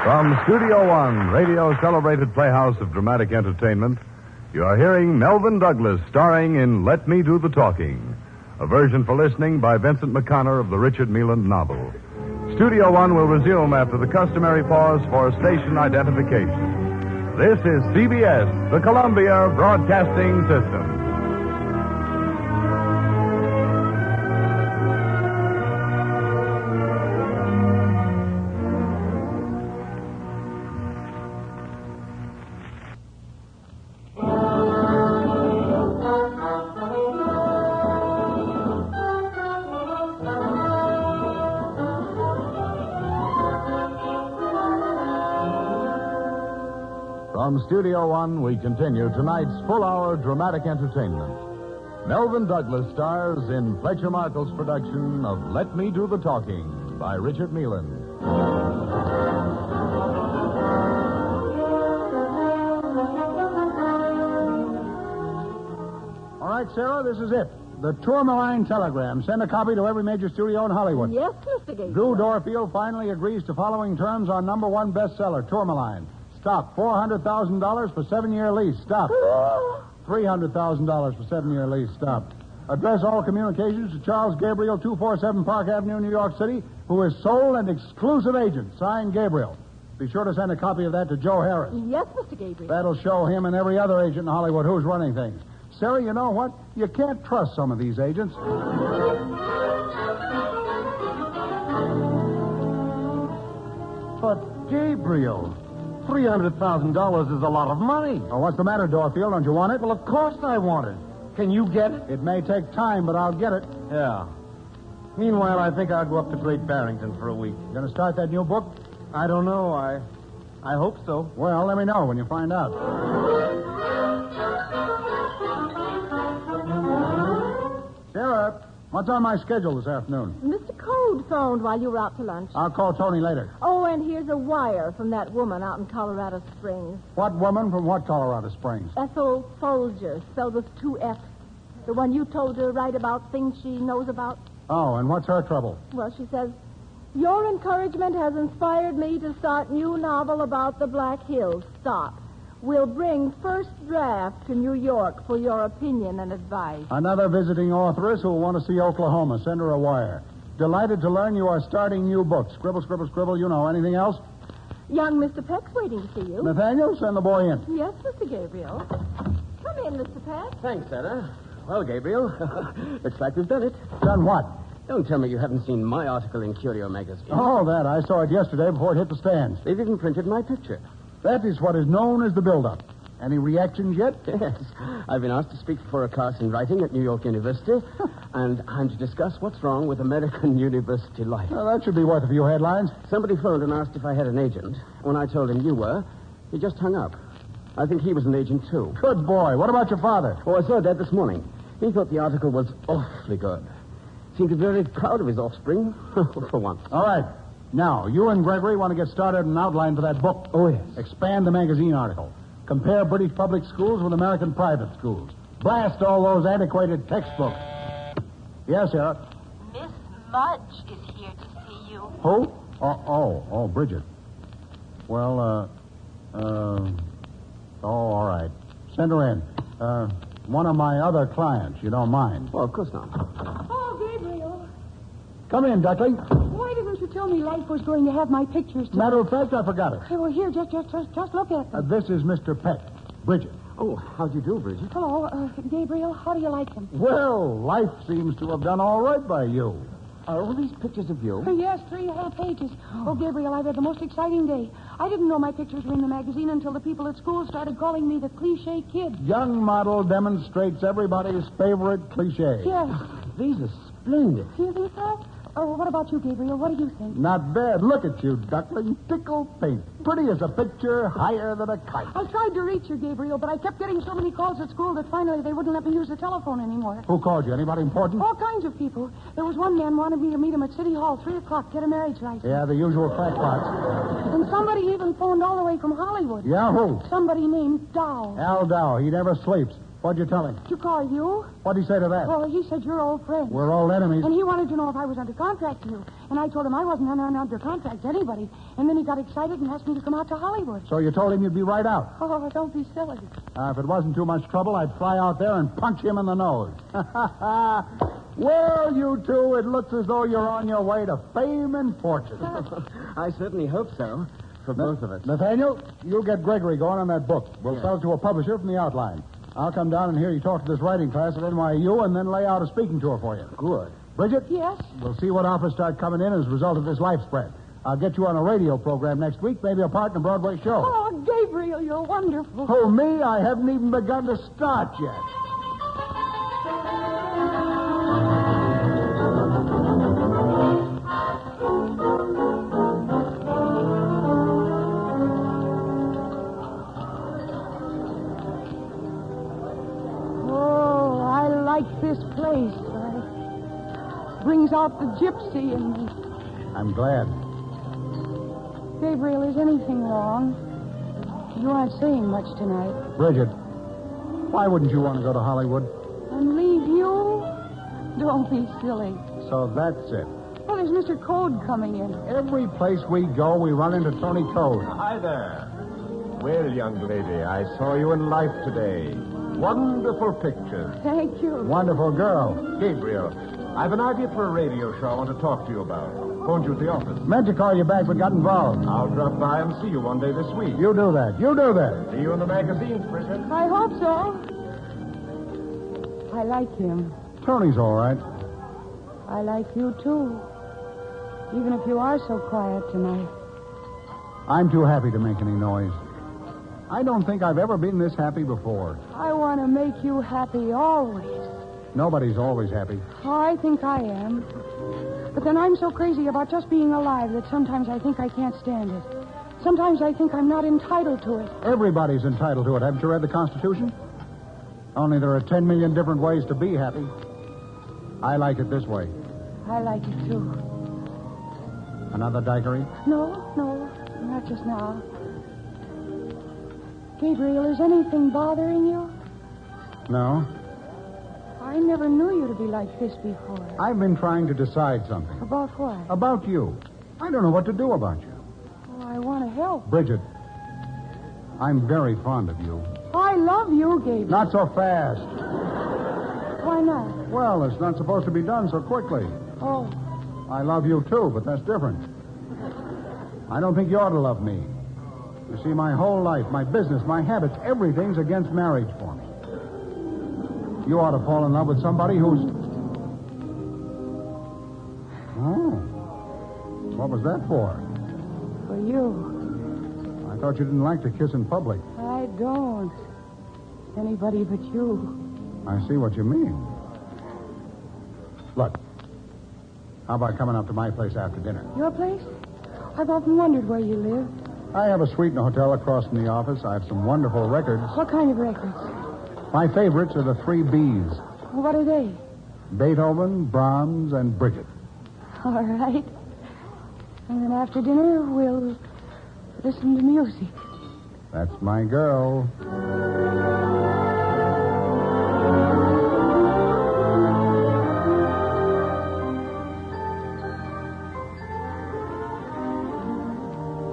From Studio One, radio's celebrated playhouse of dramatic entertainment, you are hearing Melvin Douglas starring in Let Me Do the Talking, A version for listening by Vincent McConnor of the Richard Mealand novel. Studio One will resume after the customary pause for station identification. This is CBS, the Columbia Broadcasting System. From Studio One, we continue tonight's full-hour dramatic entertainment. Melvin Douglas stars in Fletcher Markle's production of Let Me Do the Talking by Richard Mealand. All right, Sarah, this is it. The Tourmaline telegram. Send a copy to every major studio in Hollywood. Yes, Mr. Gabriel. Drew Dorfield finally agrees to following terms on #1 bestseller, Tourmaline. Stop. $400,000 for 7-year lease. Stop. $300,000 for 7-year lease. Stop. Address all communications to Charles Gabriel, 247 Park Avenue, New York City, who is sole and exclusive agent. Signed, Gabriel. Be sure to send a copy of that to Joe Harris. Yes, Mr. Gabriel. That'll show him and every other agent in Hollywood who's running things. Sarah, you know what? You can't trust some of these agents. But, Gabriel, $300,000 is a lot of money. Oh, what's the matter, Dorfield? Don't you want it? Well, of course I want it. Can you get it? It may take time, but I'll get it. Yeah. Meanwhile, I think I'll go up to Great Barrington for a week. You going to start that new book? I don't know. I hope so. Well, let me know when you find out. Sarah, what's on my schedule this afternoon? Mr. Code phoned while you were out to lunch. I'll call Tony later. Oh, and here's a wire from that woman out in Colorado Springs. What woman from what Colorado Springs? Ethel Folger, spelled with 2 F's. The one you told her to write about things she knows about. Oh, and what's her trouble? Well, she says, your encouragement has inspired me to start new novel about the Black Hills. Stop. We'll bring first draft to New York for your opinion and advice. Another visiting authoress who will want to see Oklahoma. Send her a wire. Delighted to learn you are starting new books. Scribble, scribble, scribble. You know. Anything else? Young Mr. Peck's waiting to see you. Nathaniel, send the boy in. Yes, Mr. Gabriel. Come in, Mr. Peck. Thanks, Sarah. Well, Gabriel, looks like we've done it. Done what? Don't tell me you haven't seen my article in Curio magazine. Oh, that. I saw it yesterday before it hit the stands. They've even printed my picture. That is what is known as the build-up. Any reactions yet? Yes. I've been asked to speak for a class in writing at New York University, and I'm to discuss what's wrong with American university life. Well, that should be worth a few headlines. Somebody phoned and asked if I had an agent. When I told him you were, he just hung up. I think he was an agent, too. Good boy. What about your father? Oh, I saw Dad this morning. He thought the article was awfully good. Seemed to be very proud of his offspring, for once. All right. Now, you and Gregory want to get started on an outline for that book. Oh, yes. Expand the magazine article. Compare British public schools with American private schools. Blast all those antiquated textbooks. Yes, Sarah? Miss Mudge is here to see you. Who? Oh, Bridget. Well, all right. Send her in. One of my other clients, you don't mind. Oh, of course not. Oh, Gabriel. Come in, Duckling. Why didn't you tell me Life was going to have my pictures too? Matter of fact, I forgot it. Hey, well, here, just look at them. This is Mr. Peck. Bridget. Oh, how'd you do, Bridget? Hello, Gabriel. How do you like them? Well, life seems to have done all right by you. Are all these pictures of you? Yes, 3.5 pages. Oh, Gabriel, I've had the most exciting day. I didn't know my pictures were in the magazine until the people at school started calling me the cliche kid. Young model demonstrates everybody's favorite cliche. Yes. These are splendid. Do you think so? Oh, what about you, Gabriel? What do you think? Not bad. Look at you, Duckling. Tickle pink. Pretty as a picture, higher than a kite. I tried to reach you, Gabriel, but I kept getting so many calls at school that finally they wouldn't let me use the telephone anymore. Who called you? Anybody important? All kinds of people. There was one man wanted me to meet him at City Hall, 3 o'clock, get a marriage license. Yeah, the usual crackpots. And somebody even phoned all the way from Hollywood. Yeah, who? Somebody named Dow. Al Dow. He never sleeps. What'd you tell him? To call you? What'd he say to that? Oh, he said you're old friends. We're old enemies. And he wanted to know if I was under contract to you. And I told him I wasn't under contract to anybody. And then he got excited and asked me to come out to Hollywood. So you told him you'd be right out? Oh, don't be silly. If it wasn't too much trouble, I'd fly out there and punch him in the nose. Well, you two, it looks as though you're on your way to fame and fortune. I certainly hope so. For both of us. Nathaniel, you'll get Gregory going on that book. We'll sell it to a publisher from the outline. I'll come down and hear you talk to this writing class at NYU and then lay out a speaking tour for you. Good. Bridget? Yes? We'll see what offers start coming in as a result of this life spread. I'll get you on a radio program next week, maybe a part in a Broadway show. Oh, Gabriel, you're wonderful. Who, me? I haven't even begun to start yet. Oh, I like this place. Brings out the gypsy in me. I'm glad. Gabriel, is anything wrong? You aren't saying much tonight. Bridget, why wouldn't you want to go to Hollywood? And leave you? Don't be silly. So that's it. Well, there's Mr. Code coming in. Every place we go, we run into Tony Code. Hi there. Well, young lady, I saw you in Life today. Wonderful pictures. Thank you. Wonderful girl. Gabriel, I've an idea for a radio show I want to talk to you about. Phoned you at the office. Meant to call you back, but got involved. I'll drop by and see you one day this week. You do that. You do that. See you in the magazines, Bridget. I hope so. I like him. Tony's all right. I like you, too. Even if you are so quiet tonight. I'm too happy to make any noise. I don't think I've ever been this happy before. I want to make you happy always. Nobody's always happy. Oh, I think I am. But then I'm so crazy about just being alive that sometimes I think I can't stand it. Sometimes I think I'm not entitled to it. Everybody's entitled to it. Haven't you read the Constitution? Only there are 10 million different ways to be happy. I like it this way. I like it, too. Another daiquiri? No, not just now. Gabriel, is anything bothering you? No. I never knew you to be like this before. I've been trying to decide something. About what? About you. I don't know what to do about you. Oh, I want to help. Bridget, I'm very fond of you. I love you, Gabriel. Not so fast. Why not? Well, it's not supposed to be done so quickly. Oh. I love you, too, but that's different. I don't think you ought to love me. You see, my whole life, my business, my habits, everything's against marriage for me. You ought to fall in love with somebody who's... Oh. What was that for? For you. I thought you didn't like to kiss in public. I don't. Anybody but you. I see what you mean. Look, how about coming up to my place after dinner? Your place? I've often wondered where you live. I have a suite in a hotel across from the office. I have some wonderful records. What kind of records? My favorites are the 3 Bs. What are they? Beethoven, Brahms, and Bridget. All right. And then after dinner, we'll listen to music. That's my girl.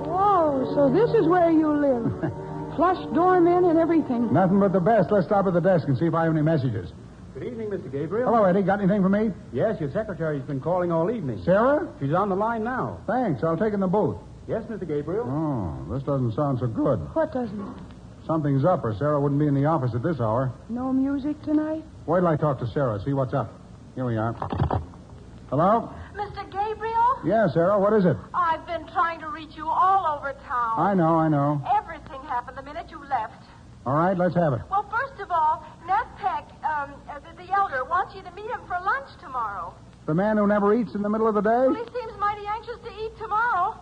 Whoa, so this is where you live. Flush doormen and everything. Nothing but the best. Let's stop at the desk and see if I have any messages. Good evening, Mr. Gabriel. Hello, Eddie. Got anything for me? Yes, your secretary's been calling all evening. Sarah? She's on the line now. Thanks. I'll take in the booth. Yes, Mr. Gabriel. Oh, this doesn't sound so good. What doesn't? Something's up, or Sarah wouldn't be in the office at this hour. No music tonight? Wait till I talk to Sarah, see what's up. Here we are. Hello? Mr. Gabriel? Yeah, Sarah, what is it? I've been trying to reach you all over town. I know. Everything happened the minute you left. All right, let's have it. Well, first of all, Ned Peck, the elder, wants you to meet him for lunch tomorrow. The man who never eats in the middle of the day? Well, he seems mighty anxious to eat tomorrow.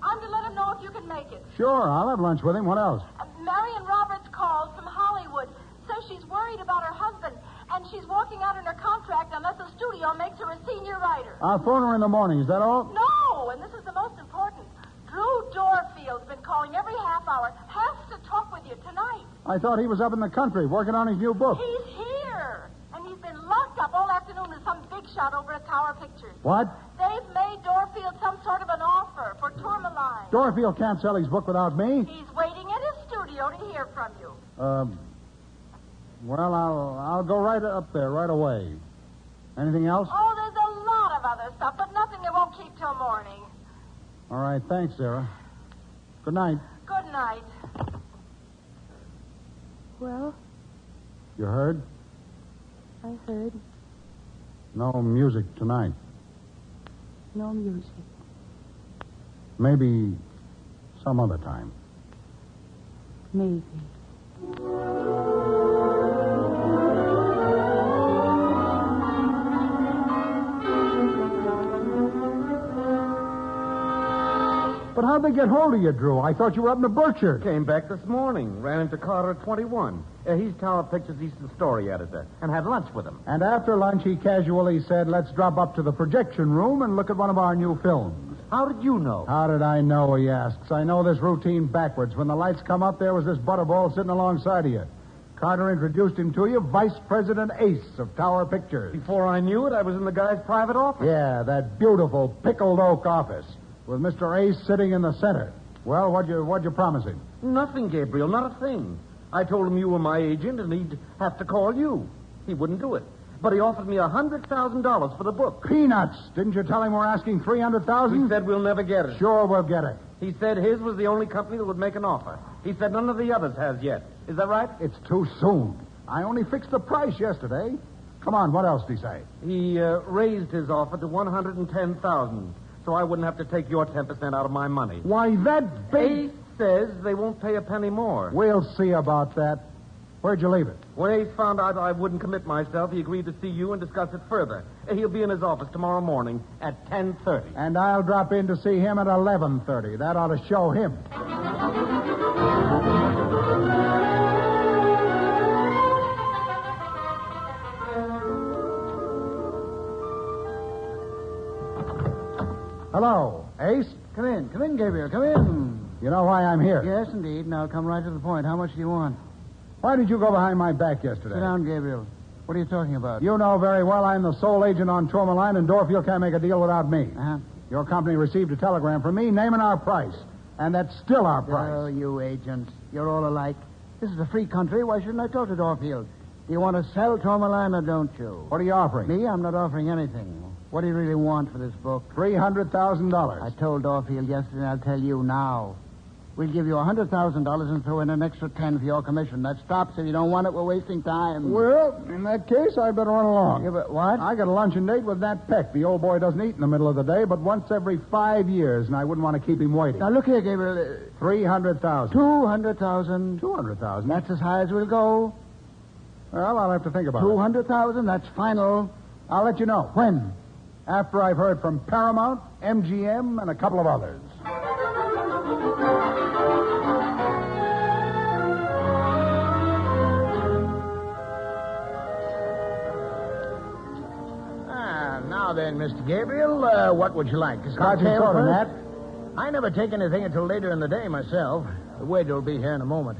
I'm to let him know if you can make it. Sure, I'll have lunch with him. What else? Marion Roberts called from Hollywood. Says she's worried about her husband, and she's walking out on her contract unless the studio makes her a senior writer. I'll phone her in the morning. Is that all? No, and this is the most important. Drew Dorfield's been calling every half hour. Has to talk with you tonight. I thought he was up in the country working on his new book. He's here, and he's been locked up all afternoon with some big shot over at Tower Pictures. What? They've made Dorfield some sort of an offer for Tourmaline. Dorfield can't sell his book without me. He's waiting in his studio to hear from you. Well, I'll go right up there right away. Anything else? Oh, there's a lot of other stuff, but nothing that won't keep till morning. All right, thanks, Sarah. Good night. Good night. Well, You heard? I heard. No music tonight. No music. Maybe some other time. Maybe. But how'd they get hold of you, Drew? I thought you were up in the Berkshires. Came back this morning. Ran into Carter at 21. He's Tower Pictures Eastern Story editor. And had lunch with him. And after lunch, he casually said, let's drop up to the projection room and look at one of our new films. How did you know? How did I know, he asks. I know this routine backwards. When the lights come up, there was this butterball sitting alongside of you. Carter introduced him to you, Vice President Ace of Tower Pictures. Before I knew it, I was in the guy's private office. Yeah, that beautiful pickled oak office with Mr. Ace sitting in the center. Well, what'd you promise him? Nothing, Gabriel, not a thing. I told him you were my agent and he'd have to call you. He wouldn't do it. But he offered me $100,000 for the book. Peanuts! Didn't you tell him we're asking $300,000? He said we'll never get it. Sure, we'll get it. He said his was the only company that would make an offer. He said none of the others has yet. Is that right? It's too soon. I only fixed the price yesterday. Come on, what else did he say? He raised his offer to $110,000, so I wouldn't have to take your 10% out of my money. Why, that big... Ace says they won't pay a penny more. We'll see about that. Where'd you leave it? When Ace found out I wouldn't commit myself, he agreed to see you and discuss it further. He'll be in his office tomorrow morning at 10:30. And I'll drop in to see him at 11:30. That ought to show him. Hello, Ace. Come in, Gabriel, come in. You know why I'm here? Yes, indeed, and I'll come right to the point. How much do you want? Why did you go behind my back yesterday? Sit down, Gabriel. What are you talking about? You know very well I'm the sole agent on Tourmaline, and Dorfield can't make a deal without me. Uh-huh. Your company received a telegram from me naming our price, and that's still our price. Oh, you agents. You're all alike. This is a free country. Why shouldn't I talk to Dorfield? Do you want to sell Tourmaline or don't you? What are you offering? Me? I'm not offering anything. What do you really want for this book? $300,000. I told Dorfield yesterday, I'll tell you now. We'll give you $100,000 and throw in an extra 10 for your commission. That stops. If you don't want it, we're wasting time. Well, in that case, I better run along. Yeah, but what? I got a luncheon date with Nat Peck. The old boy doesn't eat in the middle of the day, but once every 5 years, and I wouldn't want to keep him waiting. Now, look here, Gabriel. $300,000. $200,000. $200,000? That's as high as we'll go. Well, I'll have to think about it. $200,000, that's final. I'll let you know. When? After I've heard from Paramount, MGM, and a couple of others. Now then, Mr. Gabriel, what would you like? Scotch and soda, Nat. I never take anything until later in the day myself. The waiter will be here in a moment.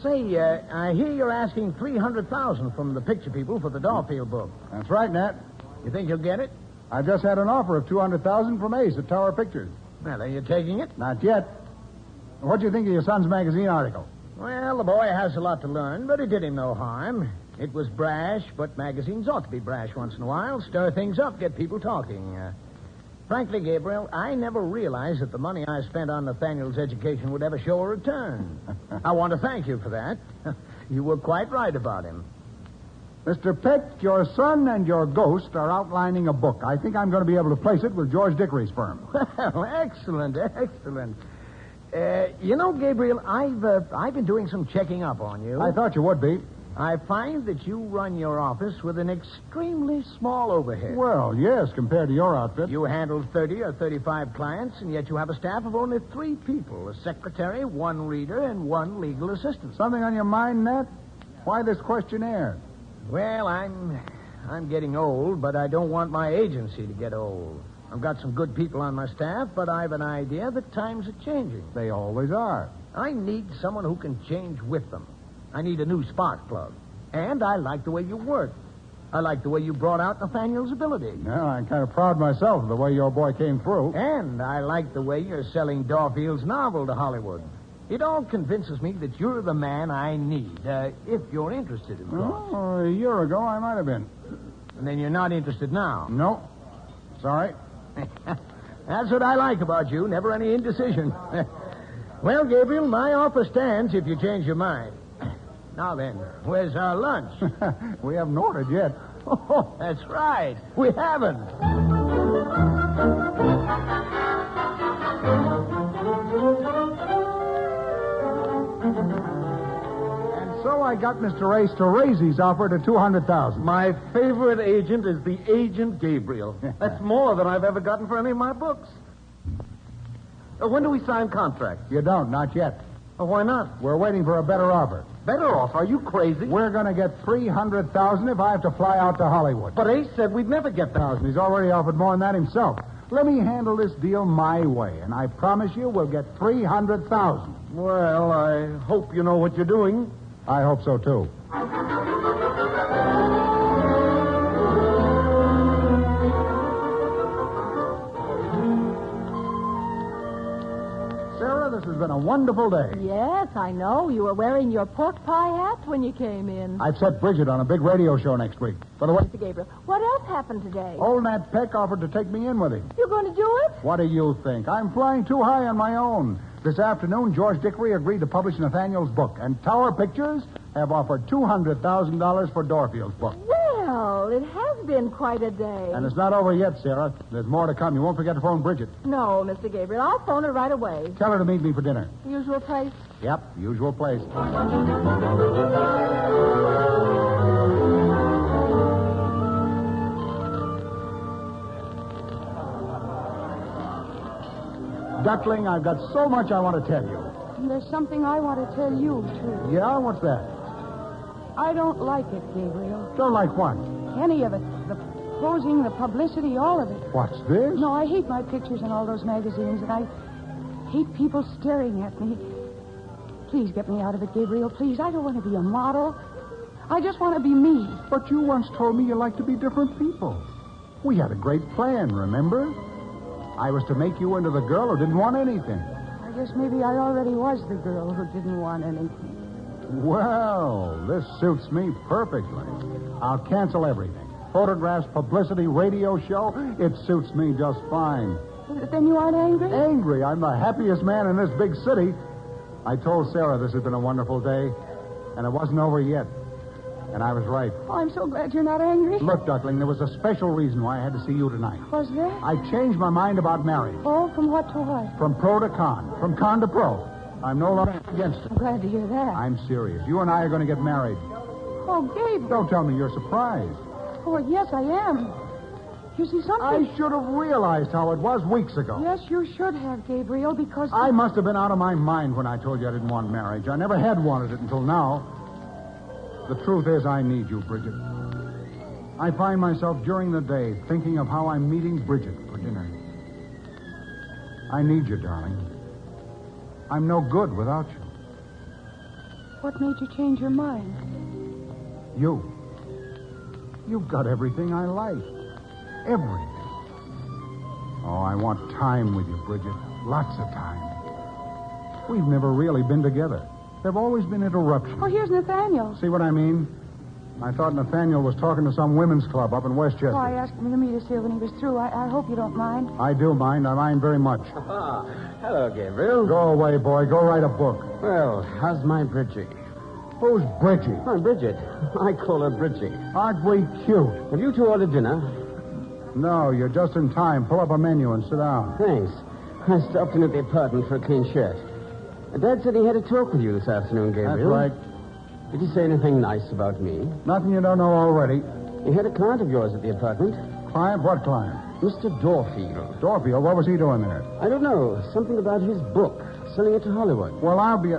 Say, I hear you're asking $300,000 from the picture people for the Dorfield book. That's right, Nat. You think you'll get it? I just had an offer of $200,000 from Ace at Tower Pictures. Well, are you taking it? Not yet. What do you think of your son's magazine article? Well, the boy has a lot to learn, but it did him no harm. It was brash, but magazines ought to be brash once in a while. Stir things up, get people talking. Frankly, Gabriel, I never realized that the money I spent on Nathaniel's education would ever show a return. I want to thank you for that. You were quite right about him. Mr. Peck, your son and your ghost are outlining a book. I think I'm going to be able to place it with George Dickory's firm. Well, excellent, excellent. You know, Gabriel, I've been doing some checking up on you. I thought you would be. I find that you run your office with an extremely small overhead. Well, yes, compared to your outfit. You handle 30 or 35 clients, and yet you have a staff of only 3 people, a secretary, 1 reader, and 1 legal assistant. Something on your mind, Nat? Why this questionnaire? Well, I'm getting old, but I don't want my agency to get old. I've got some good people on my staff, but I've an idea that times are changing. They always are. I need someone who can change with them. I need a new spark plug. And I like the way you work. I like the way you brought out Nathaniel's ability. Well, I'm kind of proud myself of the way your boy came through. And I like the way you're selling Dorfield's novel to Hollywood. It all convinces me that you're the man I need, if you're interested, of course. Oh, a year ago, I might have been. And then you're not interested now. No. Sorry. That's what I like about you. Never any indecision. Well, Gabriel, my offer stands if you change your mind. Now then, where's our lunch? We haven't ordered yet. Oh, that's right. We haven't. And so I got Mr. Ace to raise his offer to $200,000. My favorite agent is the Agent Gabriel. That's more than I've ever gotten for any of my books. When do we sign contracts? You don't, not yet. Why not? We're waiting for a better offer. Better off? Are you crazy? We're going to get $300,000 if I have to fly out to Hollywood. But Ace said we'd never get that. He's already offered more than that himself. Let me handle this deal my way, and I promise you we'll get $300,000. Well, I hope you know what you're doing. I hope so, too. Sarah, this has been a wonderful day. Yes, I know. You were wearing your pork pie hat when you came in. I've set Bridget on a big radio show next week. By the way, Mr. Gabriel, what else happened today? old Nat Peck offered to take me in with him. You're going to do it? What do you think? I'm flying too high on my own. This afternoon, George Dickory agreed to publish Nathaniel's book, and Tower Pictures have offered $200,000 for Dorfield's book. Well, it has been quite a day. And it's not over yet, Sarah. There's more to come. You won't forget to phone Bridget. No, Mr. Gabriel. I'll phone her right away. Tell her to meet me for dinner. Usual place? Yep, usual place. Duckling, I've got so much I want to tell you. And there's something I want to tell you, too. Yeah? What's that? I don't like it, Gabriel. Don't like what? Any of it. The posing, the publicity, all of it. What's this? No, I hate my pictures in all those magazines, and I hate people staring at me. Please get me out of it, Gabriel, please. I don't want to be a model. I just want to be me. But you once told me you like to be different people. We had a great plan, remember? I was to make you into the girl who didn't want anything. I guess maybe I already was the girl who didn't want anything. Well, this suits me perfectly. I'll cancel everything. Photographs, publicity, radio show. It suits me just fine. Then you aren't angry? Angry? I'm the happiest man in this big city. I told Sarah this has been a wonderful day, and it wasn't over yet. And I was right. Oh, I'm so glad you're not angry. Look, Duckling, there was a special reason why I had to see you tonight. Was there? I changed my mind about marriage. Oh, from what to what? From pro to con. From con to pro. I'm no longer against it. I'm glad to hear that. I'm serious. You and I are going to get married. Oh, Gabe. Don't tell me you're surprised. Oh, yes, I am. You see something? I should have realized how it was weeks ago. Yes, you should have, Gabriel, because... I must have been out of my mind when I told you I didn't want marriage. I never had wanted it until now. The truth is, I need you, Bridget. I find myself during the day thinking of how I'm meeting Bridget for dinner. I need you, darling. I'm no good without you. What made you change your mind? You. You've got everything I like. Everything. Oh, I want time with you, Bridget. Lots of time. We've never really been together. There've always been interruptions. Oh, here's Nathaniel. See what I mean? I thought Nathaniel was talking to some women's club up in Westchester. Oh, I asked him to meet us here when he was through. I hope you don't mind. I do mind. I mind very much. Hello, Gabriel. Go away, boy. Go write a book. Well, how's my Bridgie? Who's Bridgie? Oh, Bridget. I call her Bridgie. Aren't we cute? Have you two ordered dinner? No, you're just in time. Pull up a menu and sit down. Thanks. I stopped in at the apartment for a clean shirt. Dad said he had a talk with you this afternoon, Gabriel. That's right. Did he say anything nice about me? Nothing you don't know already. He had a client of yours at the apartment. Client? What client? Mr. Dorfield. Dorfield? What was he doing there? I don't know. Something about his book. Selling it to Hollywood. Well, I'll be...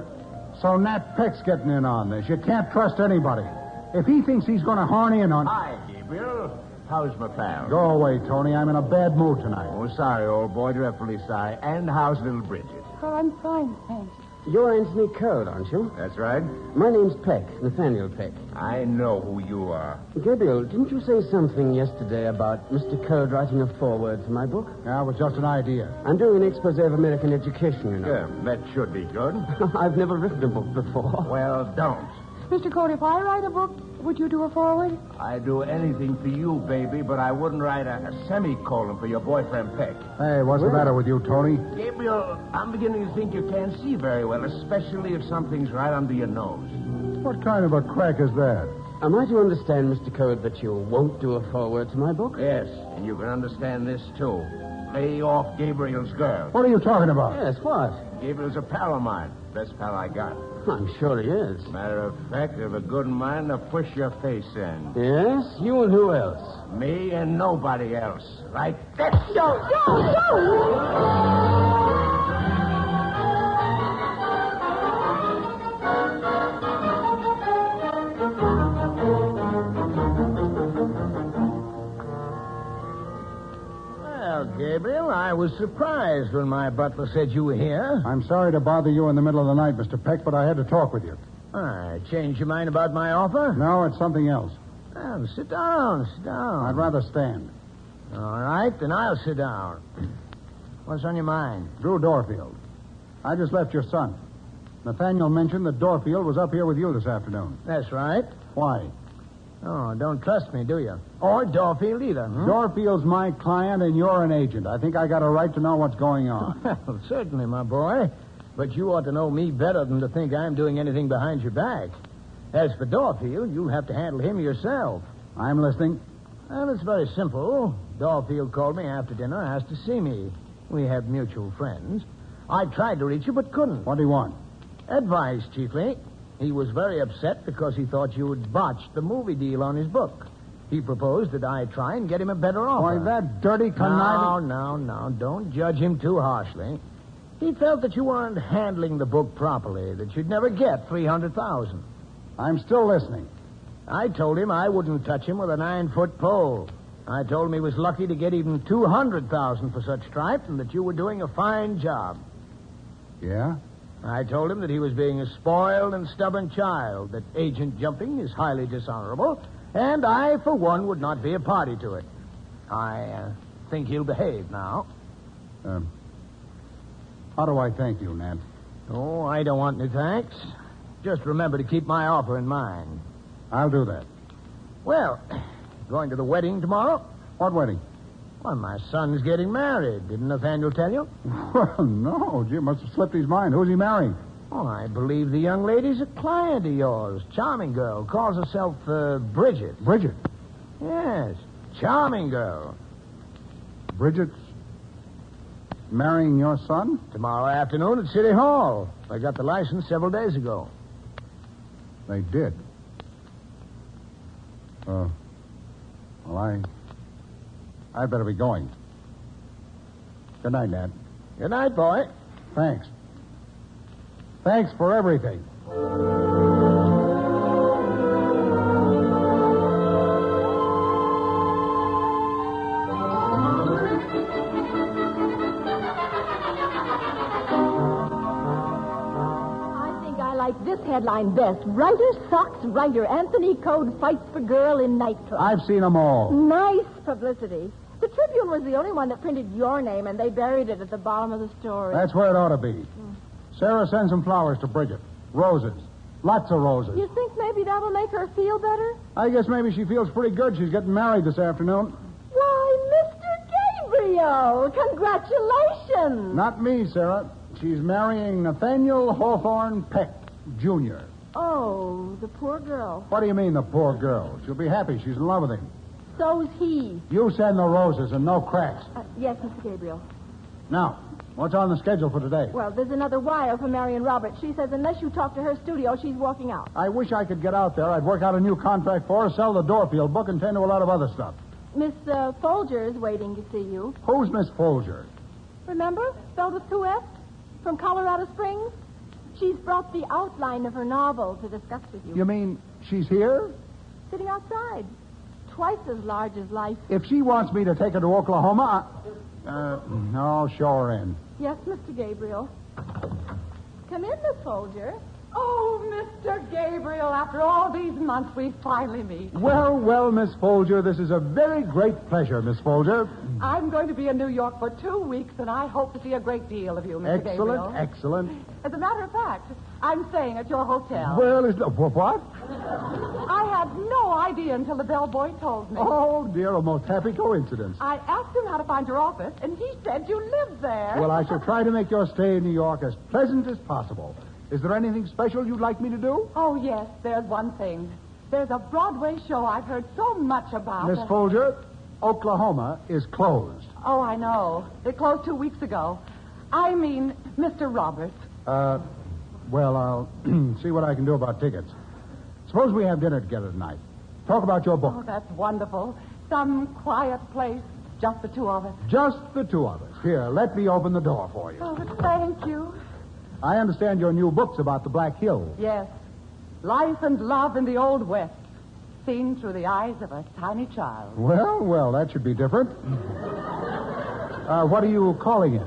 So Nat Peck's getting in on this. You can't trust anybody. If he thinks he's going to horn in on... Hi, Gabriel. How's McLaren? Go away, Tony. I'm in a bad mood tonight. Oh, sorry, old boy. Dreadfully sorry. And how's little Bridget? Oh, I'm fine, thanks. You're Anthony Code, aren't you? That's right. My name's Peck, Nathaniel Peck. I know who you are. Gabriel, didn't you say something yesterday about Mr. Code writing a foreword for my book? Yeah, it was just an idea. I'm doing an expose of American education, you know. Yeah, that should be good. I've never written a book before. Well, don't. Mr. Code, if I write a book, would you do a forward? I'd do anything for you, baby, but I wouldn't write a semicolon for your boyfriend, Peck. Hey, what's the matter with you, Tony? Gabriel, I'm beginning to think you can't see very well, especially if something's right under your nose. What kind of a crack is that? Am I to understand, Mr. Code, that you won't do a foreword to my book? Yes, and you can understand this, too. Lay off Gabriel's girl. What are you talking about? Yes, what? Gabriel's a pal of mine. Best pal I got. I'm sure he is. Matter of fact, I've a good mind to push your face in. Yes? You and who else? Me and nobody else. Right? That's Well, Gabriel, I was surprised when my butler said you were here. I'm sorry to bother you in the middle of the night, Mr. Peck, but I had to talk with you. Changed your mind about my offer? No, it's something else. Well, sit down. I'd rather stand. All right, then I'll sit down. What's on your mind? Drew Dorfield. I just left your son. Nathaniel mentioned that Dorfield was up here with you this afternoon. That's right. Why? Oh, don't trust me, do you? Or Dorfield either, Dorfield's my client and you're an agent. I think I got a right to know what's going on. Well, certainly, my boy. But you ought to know me better than to think I'm doing anything behind your back. As for Dorfield, you'll have to handle him yourself. I'm listening. Well, it's very simple. Dorfield called me after dinner, asked to see me. We have mutual friends. I tried to reach you, but couldn't. What do you want? Advice, chiefly. He was very upset because he thought you had botched the movie deal on his book. He proposed that I try and get him a better offer. Why, that dirty conniving... No. Don't judge him too harshly. He felt that you weren't handling the book properly, that you'd never get $300,000. I'm still listening. I told him I wouldn't touch him with a 9-foot pole. I told him he was lucky to get even $200,000 for such tripe and that you were doing a fine job. Yeah? I told him that he was being a spoiled and stubborn child, that agent jumping is highly dishonorable, and I, for one, would not be a party to it. I think he'll behave now. How do I thank you, Nat? Oh, I don't want any thanks. Just remember to keep my offer in mind. I'll do that. Well, going to the wedding tomorrow? What wedding? Well, my son's getting married. Didn't Nathaniel tell you? Well, no. Jim must have slipped his mind. Who's he marrying? Oh, I believe the young lady's a client of yours. Charming girl. Calls herself Bridget. Bridget? Yes. Charming girl. Bridget's marrying your son? Tomorrow afternoon at City Hall. I got the license several days ago. They did. Well, I'd better be going. Good night, Nat. Good night, boy. Thanks. Thanks for everything. This headline best. Writer socks writer. Anthony Code fights for girl in nightclub. I've seen them all. Nice publicity. The Tribune was the only one that printed your name, and they buried it at the bottom of the story. That's where it ought to be. Sarah sends some flowers to Bridget. Roses. Lots of roses. You think maybe that'll make her feel better? I guess maybe she feels pretty good. She's getting married this afternoon. Why, Mr. Gabriel! Congratulations! Not me, Sarah. She's marrying Nathaniel Hawthorne Peck, Jr. Oh, the poor girl. What do you mean, the poor girl? She'll be happy. She's in love with him. So's he. You send the roses and no cracks. Yes, Mr. Gabriel. Now, what's on the schedule for today? Well, there's another wire for Marion Roberts. She says unless you talk to her studio, she's walking out. I wish I could get out there. I'd work out a new contract for her, sell the Dorfield book, and tend to a lot of other stuff. Miss Folger is waiting to see you. Who's Miss Folger? Remember? Spelled with 2 F's? From Colorado Springs? She's brought the outline of her novel to discuss with you. You mean she's here? Sitting outside. Twice as large as life. If she wants me to take her to Oklahoma, no, show her in. Yes, Mr. Gabriel. Come in, Miss Folger. Oh, Mr. Gabriel, after all these months, we finally meet. Well, Miss Folger, this is a very great pleasure, Miss Folger. I'm going to be in New York for 2 weeks, and I hope to see a great deal of you, Mr. Gabriel. Excellent. As a matter of fact, I'm staying at your hotel. Well, what? I had no idea until the bellboy told me. Oh, dear, a most happy coincidence. I asked him how to find your office, and he said you lived there. Well, I shall try to make your stay in New York as pleasant as possible. Is there anything special you'd like me to do? Oh, yes, there's one thing. There's a Broadway show I've heard so much about. Miss Folger, Oklahoma is closed. Oh, I know. It closed 2 weeks ago. I mean, Mr. Roberts. Well, I'll see what I can do about tickets. Suppose we have dinner together tonight. Talk about your book. Oh, that's wonderful. Some quiet place, just the two of us. Just the two of us. Here, let me open the door for you. Oh, thank you. I understand your new book's about the Black Hills. Yes. Life and love in the Old West, seen through the eyes of a tiny child. Well, that should be different. What are you calling it?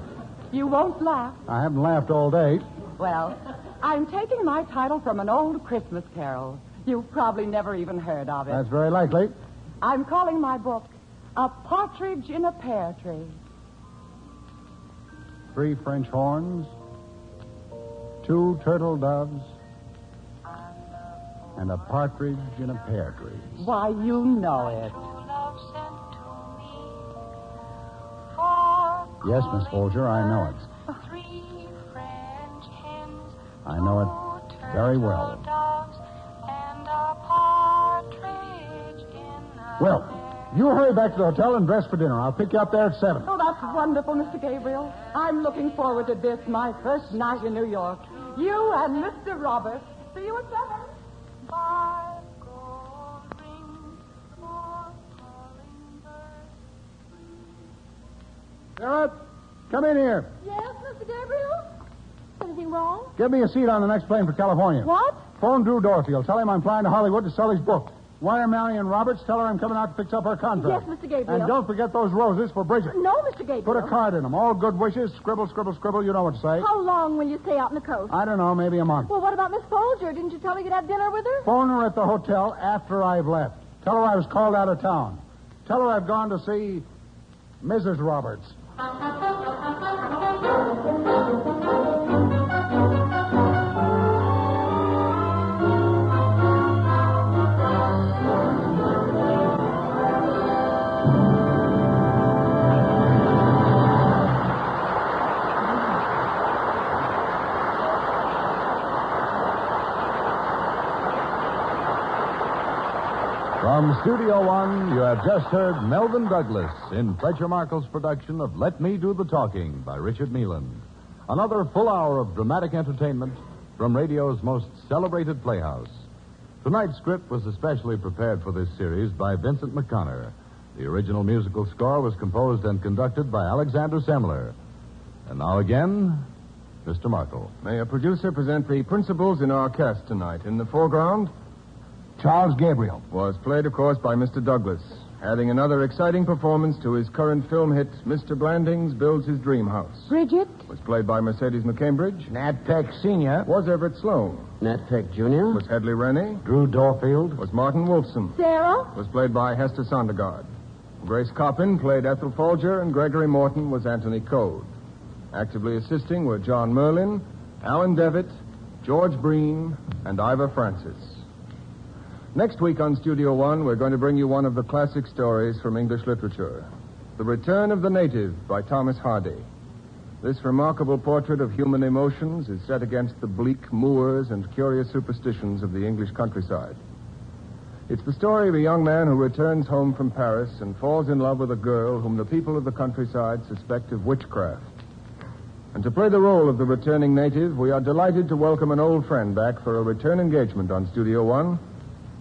You won't laugh. I haven't laughed all day. Well, I'm taking my title from an old Christmas carol. You've probably never even heard of it. That's very likely. I'm calling my book A Partridge in a Pear Tree. 3 French horns, 2 turtle doves, and a partridge in a pear tree. Why, you know it. Yes, Miss Folger, I know it. I know it very well. Well, you hurry back to the hotel and dress for dinner. I'll pick you up there at 7. Oh, that's wonderful, Mr. Gabriel. I'm looking forward to this, my first night in New York. You and Mr. Roberts. See you at 7. Sarah, come in here. Yes, Mr. Gabriel? Anything wrong? Give me a seat on the next plane for California. What? Phone Drew Dorfield. Tell him I'm flying to Hollywood to sell his book. Wire Marion Roberts. Tell her I'm coming out to fix up her contract. Yes, Mr. Gabriel. And don't forget those roses for Bridget. No, Mr. Gabriel. Put a card in them. All good wishes. Scribble, scribble, scribble. You know what to say. How long will you stay out on the coast? I don't know. Maybe a month. Well, what about Miss Folger? Didn't you tell me you'd have dinner with her? Phone her at the hotel after I've left. Tell her I was called out of town. Tell her I've gone to see Mrs. Roberts. From Studio One, you have just heard Melvin Douglas in Fletcher Markle's production of Let Me Do the Talking by Richard Meelan. Another full hour of dramatic entertainment from radio's most celebrated playhouse. Tonight's script was especially prepared for this series by Vincent McConnor. The original musical score was composed and conducted by Alexander Semler. And now again, Mr. Markle. May a producer present the principals in our cast tonight? In the foreground, Charles Gabriel. was played, of course, by Mr. Douglas, adding another exciting performance to his current film hit, Mr. Blandings Builds His Dream House. Bridget? Was played by Mercedes McCambridge. Nat Peck Sr. Was Everett Sloan. Nat Peck Jr. Was Hedley Rennie. Drew Dorfield. Was Martin Wolfson. Sarah? Was played by Hester Sondergaard. Grace Coppin played Ethel Folger, and Gregory Morton was Anthony Code. Actively assisting were John Merlin, Alan Devitt, George Breen, and Ivor Francis. Next week on Studio One, we're going to bring you one of the classic stories from English literature, The Return of the Native by Thomas Hardy. This remarkable portrait of human emotions is set against the bleak moors and curious superstitions of the English countryside. It's the story of a young man who returns home from Paris and falls in love with a girl whom the people of the countryside suspect of witchcraft. And to play the role of the returning native, we are delighted to welcome an old friend back for a return engagement on Studio One.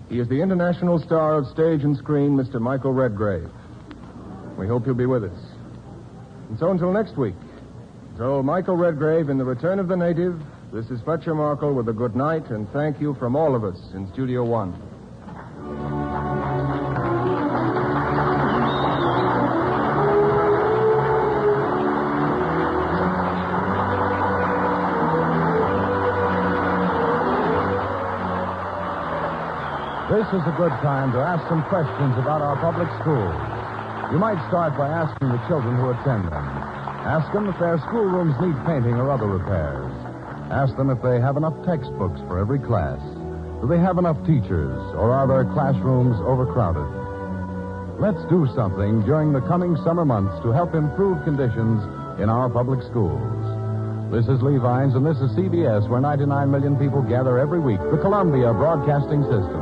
He is the international star of stage and screen, Mr. Michael Redgrave. We hope you'll be with us. And so until next week, to old Michael Redgrave in The Return of the Native, this is Fletcher Markle with a good night and thank you from all of us in Studio One. This is a good time to ask some questions about our public schools. You might start by asking the children who attend them. Ask them if their schoolrooms need painting or other repairs. Ask them if they have enough textbooks for every class. Do they have enough teachers, or are their classrooms overcrowded? Let's do something during the coming summer months to help improve conditions in our public schools. This is Lee Vines, and this is CBS, where 99 million people gather every week, the Columbia Broadcasting System.